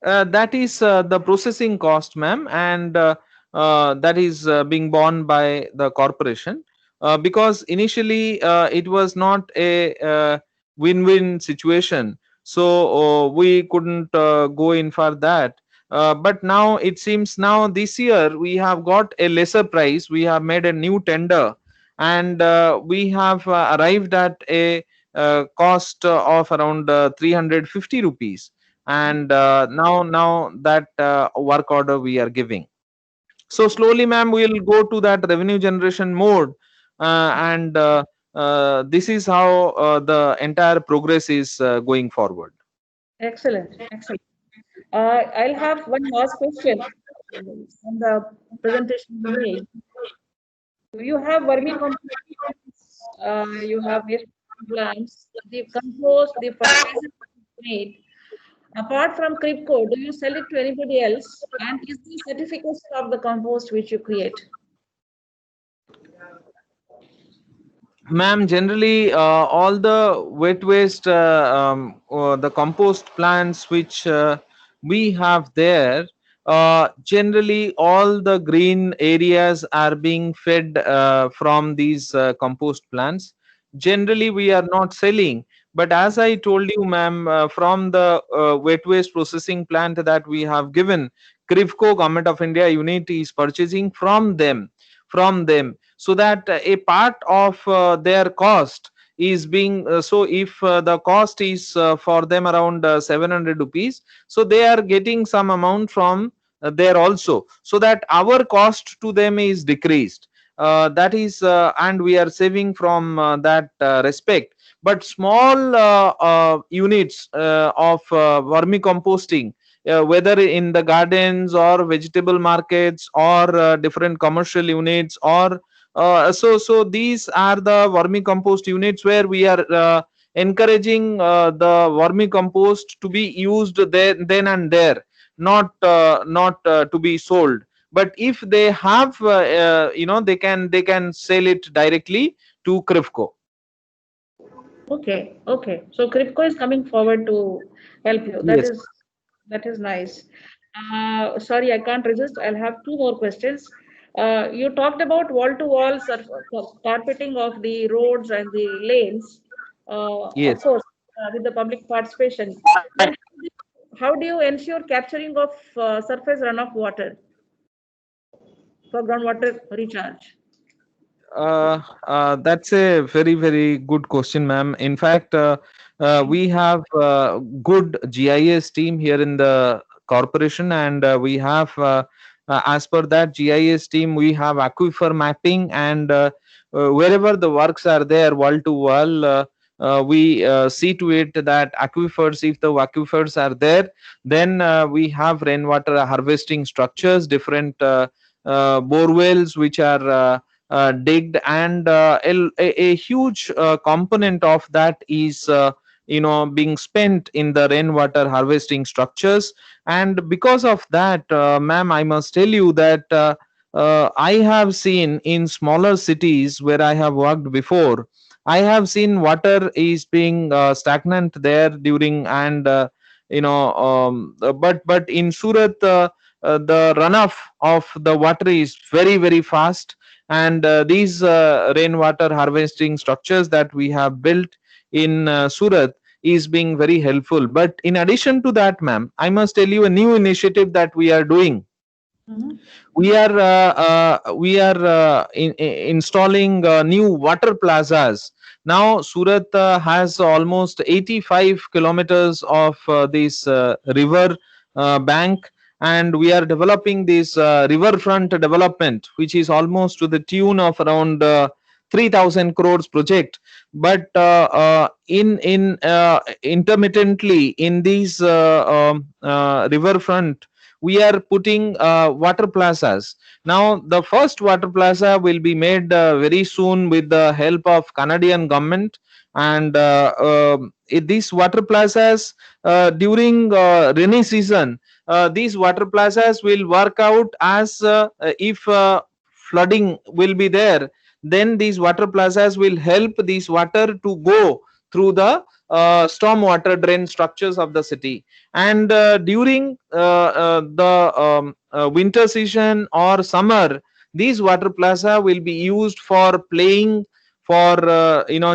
That is the processing cost, ma'am, and that is being borne by the corporation, because initially it was not a win-win situation, so we couldn't go in for that. But now it seems, now this year we have got a lesser price. We have made a new tender, and we have arrived at a cost of around 350 rupees, and now that work order we are giving. So slowly, ma'am, we will go to that revenue generation mode, and this is how the entire progress is going forward. Excellent. I'll have one last question on the presentation you made. You have vermicompost, you have waste plants, the compost, the fertilizer made. Apart from Krivco, do you sell it to anybody else? And is the certification of the compost which you create? Ma'am, generally all the wet waste, the compost plants which we have there, generally all the green areas are being fed from these compost plants. Generally, we are not selling, but as I told you, ma'am, from the wet waste processing plant that we have given, CRIFCO, Government of India unit is purchasing from them, so that a part of their cost is being so if the cost is for them around 700 rupees, so they are getting some amount from there also, so that our cost to them is decreased. That is and we are saving from that respect. But small units of vermicomposting, whether in the gardens or vegetable markets or different commercial units, or so these are the vermicompost units where we are encouraging the vermicompost to be used there then and there, not to be sold. But if they have they can sell it directly to CRIFCO. Okay. So CRIPCO is coming forward to help you. Yes. That is nice. Sorry, I can't resist. I'll have two more questions. You talked about wall-to-wall carpeting of the roads and the lanes. Yes. Of course, with the public participation. Then how do you ensure capturing of surface runoff water for groundwater recharge? That's a very, very good question, ma'am. In fact, we have good GIS team here in the corporation, and we have, as per that GIS team, we have aquifer mapping, and wherever the works are there, wall to wall, we see to it that aquifers, if the aquifers are there, then we have rainwater harvesting structures, different bore wells which are digged, and a huge component of that is being spent in the rainwater harvesting structures. And because of that, ma'am, I must tell you that I have seen in smaller cities where I have worked before, I have seen water is being stagnant there during, and but in Surat, the runoff of the water is very, very fast, and these rainwater harvesting structures that we have built in Surat is being very helpful. But in addition to that, ma'am, I must tell you a new initiative that we are doing. We are installing new water plazas. Now Surat has almost 85 kilometers of this river bank, and we are developing this riverfront development, which is almost to the tune of around 3,000 crores project. But in intermittently in these riverfront, we are putting water plazas. Now the first water plaza will be made very soon with the help of Canadian government, and these water plazas during rainy season, these water plazas will work out as if flooding will be there, then these water plazas will help this water to go through the storm water drain structures of the city. And during the winter season or summer, these water plaza will be used for playing, for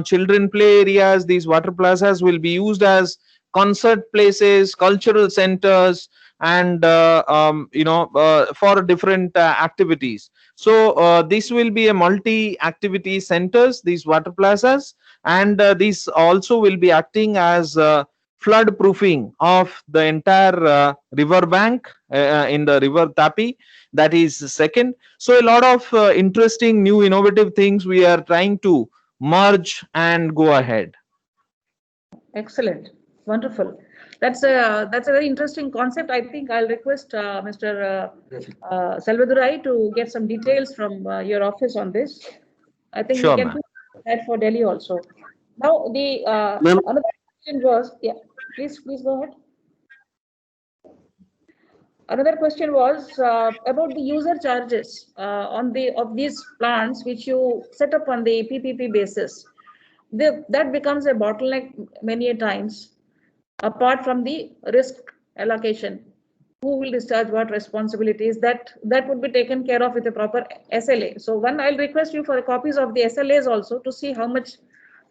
children play areas. These water plazas will be used as concert places, cultural centers, and for different activities. So this will be a multi activity centers, these water plazas, and these also will be acting as flood proofing of the entire river bank in the river Tapi. That is second. So a lot of interesting new innovative things we are trying to merge and go ahead. Excellent, wonderful. That's a very interesting concept. I think I'll request Mr. Selvadurai to get some details from your office on this. I think Sure, we can ma'am. do that for Delhi also. Now the another question was, yeah, please go ahead. Another question was about the user charges of these plants which you set up on the PPP basis. That becomes a bottleneck many a times, apart from the risk allocation. who will discharge what responsibilities, that would be taken care of with a proper SLA. So one, I'll request you for copies of the SLAs also to see how much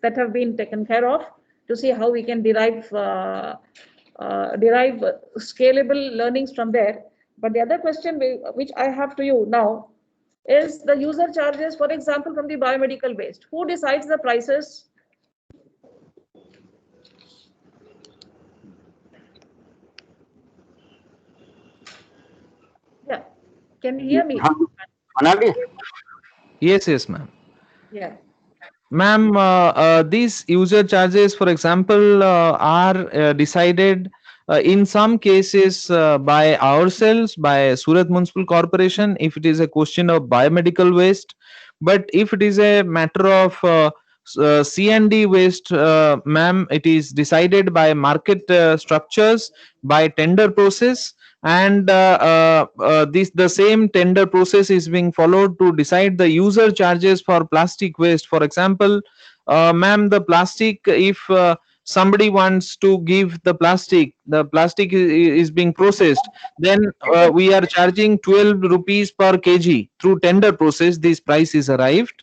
that have been taken care of, to see how we can derive scalable learnings from there. But the other question which I have to you now is the user charges, for example, from the biomedical waste. Who decides the prices? Yeah, can you hear me? Yes, ma'am. Yeah. Ma'am, these user charges, for example, are decided in some cases by ourselves, by Surat Municipal Corporation, if it is a question of biomedical waste. But if it is a matter of C&D waste, ma'am, it is decided by market structures, by tender process, and the same tender process is being followed to decide the user charges for plastic waste. For example, ma'am, the plastic, if somebody wants to give the plastic is being processed, then we are charging 12 rupees per kg. Through tender process, this price is arrived.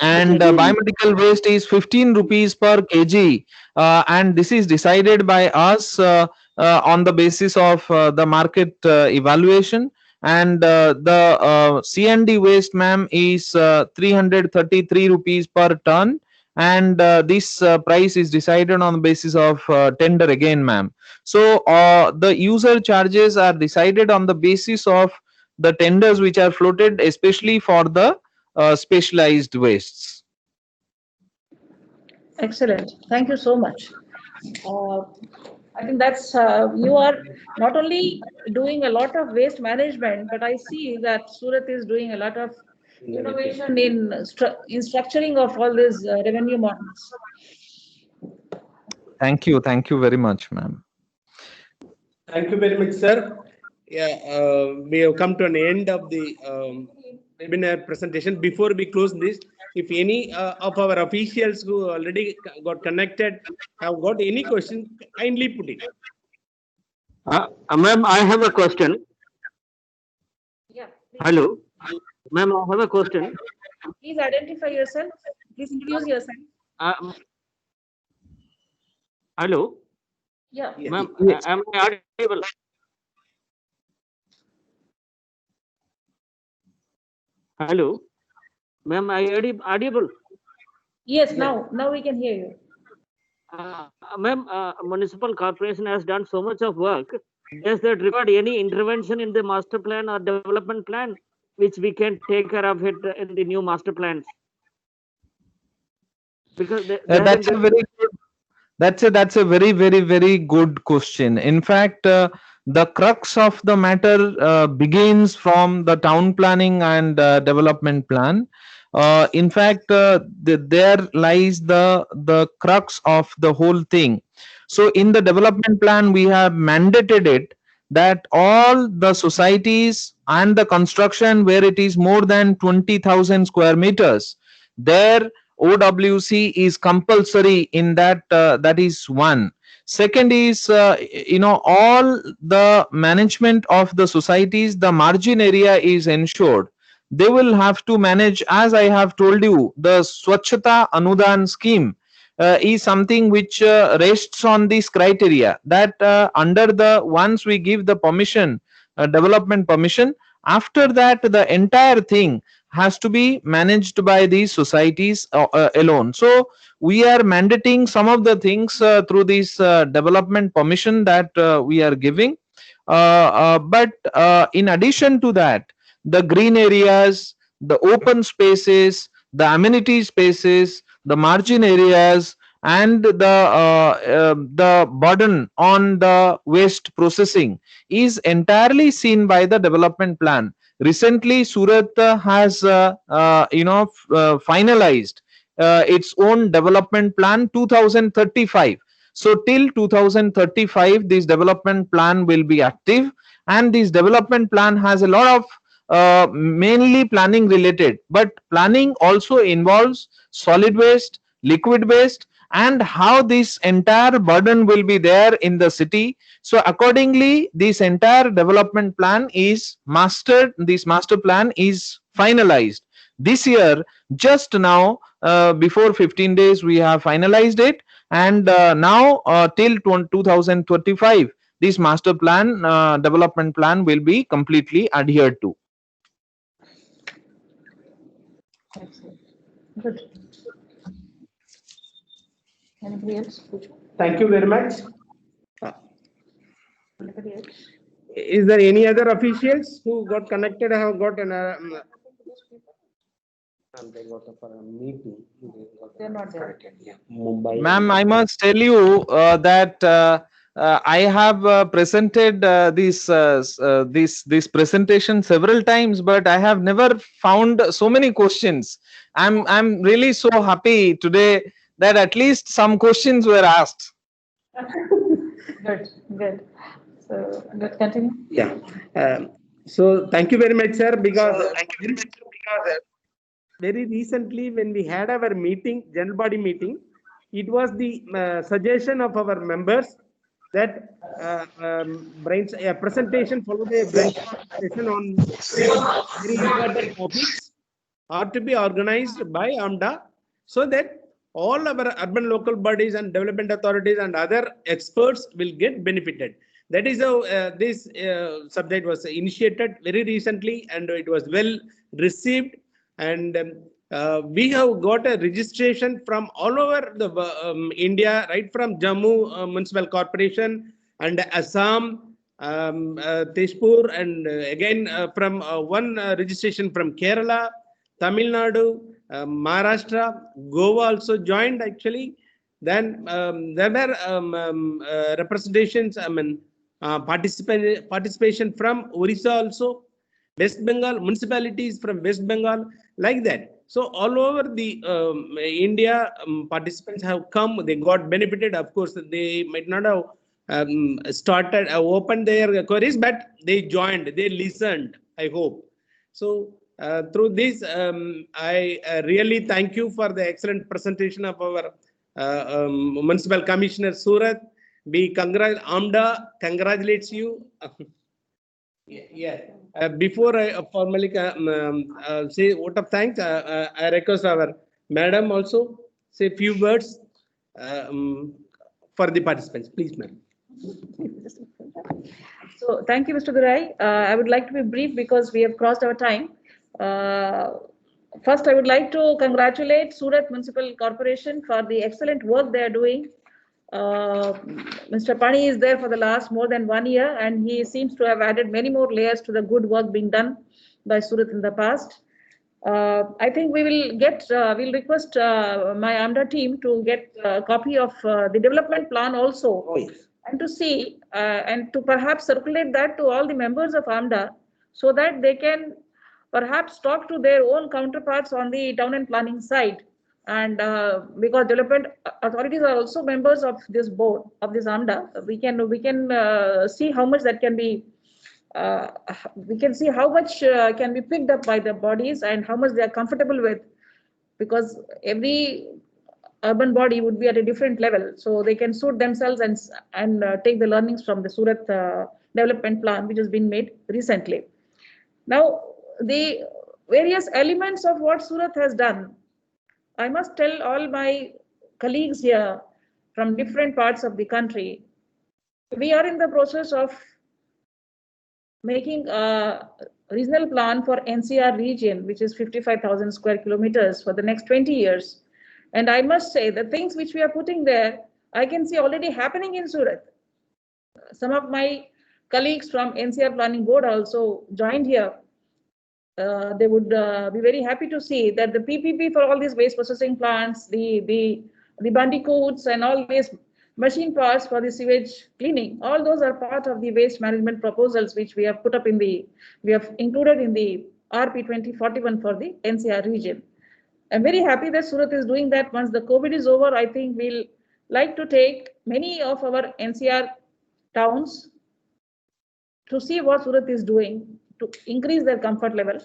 And biomedical waste is 15 rupees per kg, and this is decided by us on the basis of the market evaluation. And the C&D waste, ma'am, is 333 rupees per ton, and this price is decided on the basis of tender again, ma'am. So the user charges are decided on the basis of the tenders which are floated, especially for the specialized wastes. Excellent. Thank you so much. I think that's you are not only doing a lot of waste management, but I see that Surat is doing a lot of innovation in structuring of all these revenue models. Thank you very much, ma'am. Thank you very much, sir. Yeah, we have come to an end of the webinar presentation. Before we close this, if any of our officials who already got connected have got any question, kindly put it. Ma'am, I have a question. Yeah. Hello. Ma'am, I have a question. Please identify yourself. Please introduce yourself. Hello. Yeah. Ma'am, am I audible? Hello. Ma'am, are you audible? Yes, now we can hear you. Ma'am, municipal corporation has done so much of work. Does that require any intervention in the master plan or development plan, which we can take care of it in the new master plans? Because that's a very good. That's a very, very, very good question. In fact, the crux of the matter begins from the town planning and development plan. In fact, there lies the crux of the whole thing. So in the development plan, we have mandated it that all the societies and the construction where it is more than 20,000 square meters, there OWC is compulsory in that. That is one. Second is, all the management of the societies, the margin area is ensured. They will have to manage, as I have told you, the Swachhata Anudan scheme is something which rests on this criteria that under the, once we give the permission, development permission, after that the entire thing has to be managed by these societies alone. So we are mandating some of the things through this development permission that we are giving. But in addition to that, the green areas, the open spaces, the amenity spaces, the margin areas, and the burden on the waste processing is entirely seen by the development plan. Recently, Surat has finalized its own development plan 2035. So till 2035, this development plan will be active, and this development plan has a lot of mainly planning related, but planning also involves solid waste, liquid waste, and how this entire burden will be there in the city. So accordingly, this entire development plan is mastered. This master plan is finalized this year. Just now, before 15 days, we have finalized it, and now till 2025, this master plan, development plan, will be completely adhered to. Excellent. Good. Anybody else? Thank you very much. Anybody else? Is there any other officials who got connected? Have got an they got for a meeting. They're not there. Yeah. Mumbai. Ma'am, I must tell you that I have presented this presentation several times, but I have never found so many questions. I'm really so happy today that at least some questions were asked. Good, good. So let's continue. Yeah. So thank you very much, sir, because very recently when we had our meeting, general body meeting, it was the suggestion of our members that a presentation followed by a brainstorm session on very important topics are to be organized by AMDA, so that all our urban local bodies and development authorities and other experts will get benefited. That is how this subject was initiated very recently, and it was well received. And we have got a registration from all over the India, right from Jammu Municipal Corporation and Assam, Tezpur, and again from one registration from Kerala, Tamil Nadu, Maharashtra, Goa also joined actually. Then there were representations, participation from Orissa also, West Bengal, municipalities from West Bengal, like that. So all over the India, participants have come, they got benefited. Of course, they might not have opened their queries, but they joined, they listened, I hope. So through this, I really thank you for the excellent presentation of our Municipal Commissioner Surat. AMDA congratulates you. Yeah. Before I formally say vote of thanks, I request our madam also say a few words for the participants. Please, ma'am. So thank you, Mr. Durai. I would like to be brief because we have crossed our time. First, I would like to congratulate Surat Municipal Corporation for the excellent work they are doing. Mr. Pani is there for the last more than 1 year, and he seems to have added many more layers to the good work being done by Surat in the past. I think we will get, we'll request my AMDA team to get a copy of the development plan also. Oh, yes. And to see and to perhaps circulate that to all the members of AMDA, so that they can perhaps talk to their own counterparts on the town and planning side. And because development authorities are also members of this board, of this AMDA, we can see how much that can be, we can see how much can be picked up by the bodies and how much they are comfortable with, because every urban body would be at a different level, so they can suit themselves and take the learnings from the Surat development plan, which has been made recently. Now, the various elements of what Surat has done, I must tell all my colleagues here from different parts of the country, we are in the process of making a regional plan for NCR region, which is 55,000 square kilometers for the next 20 years. And I must say the things which we are putting there, I can see already happening in Surat. Some of my colleagues from NCR Planning Board also joined here. They would be very happy to see that the PPP for all these waste processing plants, the bandicoots and all these machine parts for the sewage cleaning, all those are part of the waste management proposals which we have put up in the, we have included in the RP 2041 for the NCR region. I'm very happy that Surat is doing that. Once the COVID is over, I think we'll like to take many of our NCR towns to see what Surat is doing to increase their comfort level.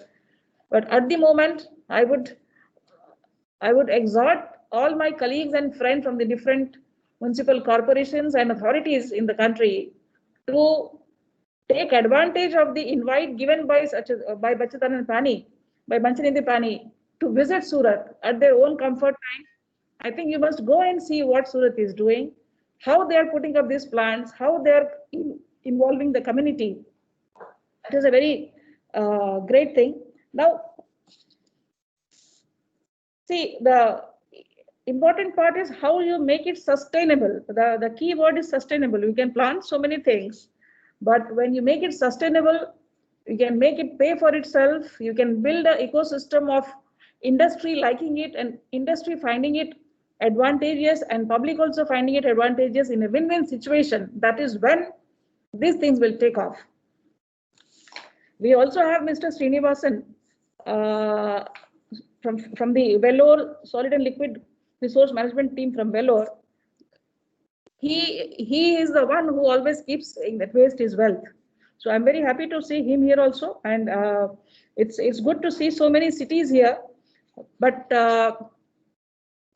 But at the moment, I would exhort all my colleagues and friends from the different municipal corporations and authorities in the country to take advantage of the invite given by by Banchanidhi Pani to visit Surat at their own comfort time. I think you must go and see what Surat is doing, how they are putting up these plants, how they are involving the community. It is a very great thing. Now, see, the important part is how you make it sustainable. The key word is sustainable. You can plant so many things, but when you make it sustainable, you can make it pay for itself. You can build an ecosystem of industry liking it and industry finding it advantageous and public also finding it advantageous in a win-win situation. That is when these things will take off. We also have Mr. Srinivasan from the Vellore Solid and Liquid Resource Management team from Vellore. He is the one who always keeps saying that waste is wealth. So I'm very happy to see him here also, and it's good to see so many cities here. But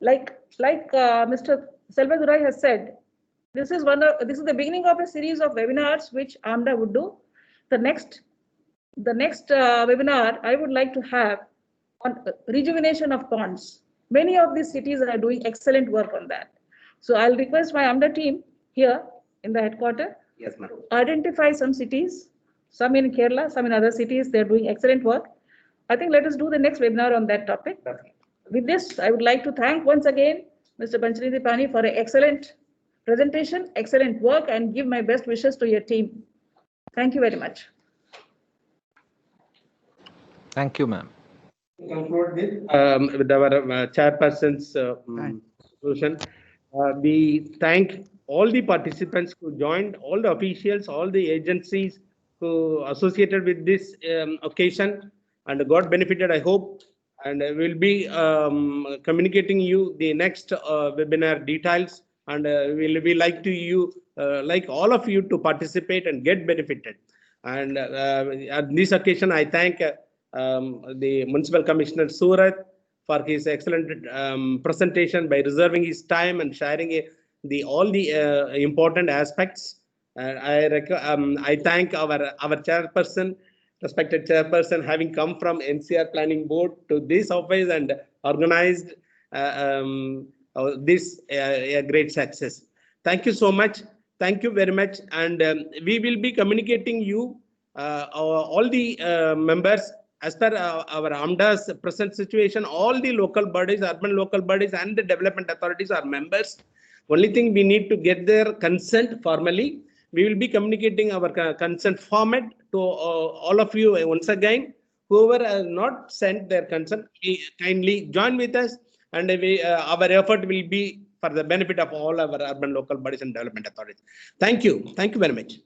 like Mr. Selvadurai has said, this is the beginning of a series of webinars which AMDA would do. The next webinar I would like to have on rejuvenation of ponds. Many of these cities are doing excellent work on that. So I'll request my AMDA team here in the headquarters. Yes, madam. Identify some cities, some in Kerala, some in other cities. They're doing excellent work. I think let us do the next webinar on that topic. With this, I would like to thank once again Mr. Banchanidhi Pani for an excellent presentation, excellent work, and give my best wishes to your team. Thank you very much. Thank you, ma'am. Conclude with our chairperson's solution. We thank all the participants who joined, all the officials, all the agencies who associated with this occasion and got benefited, I hope. And we'll be communicating you the next webinar details, and we like all of you to participate and get benefited. And at this occasion, I thank the Municipal Commissioner Surat for his excellent presentation by reserving his time and sharing all the important aspects. I thank our chairperson, respected chairperson, having come from NCR Planning Board to this office and organized this a great success. Thank you so much. Thank you very much. And we will be communicating you all the members as per our AMDA's present situation. All the local bodies, urban local bodies and the development authorities are members. Only thing, we need to get their consent formally. We will be communicating our consent format to all of you once again. Whoever has not sent their consent, kindly join with us, and our effort will be for the benefit of all our urban local bodies and development authorities. Thank you. Thank you very much.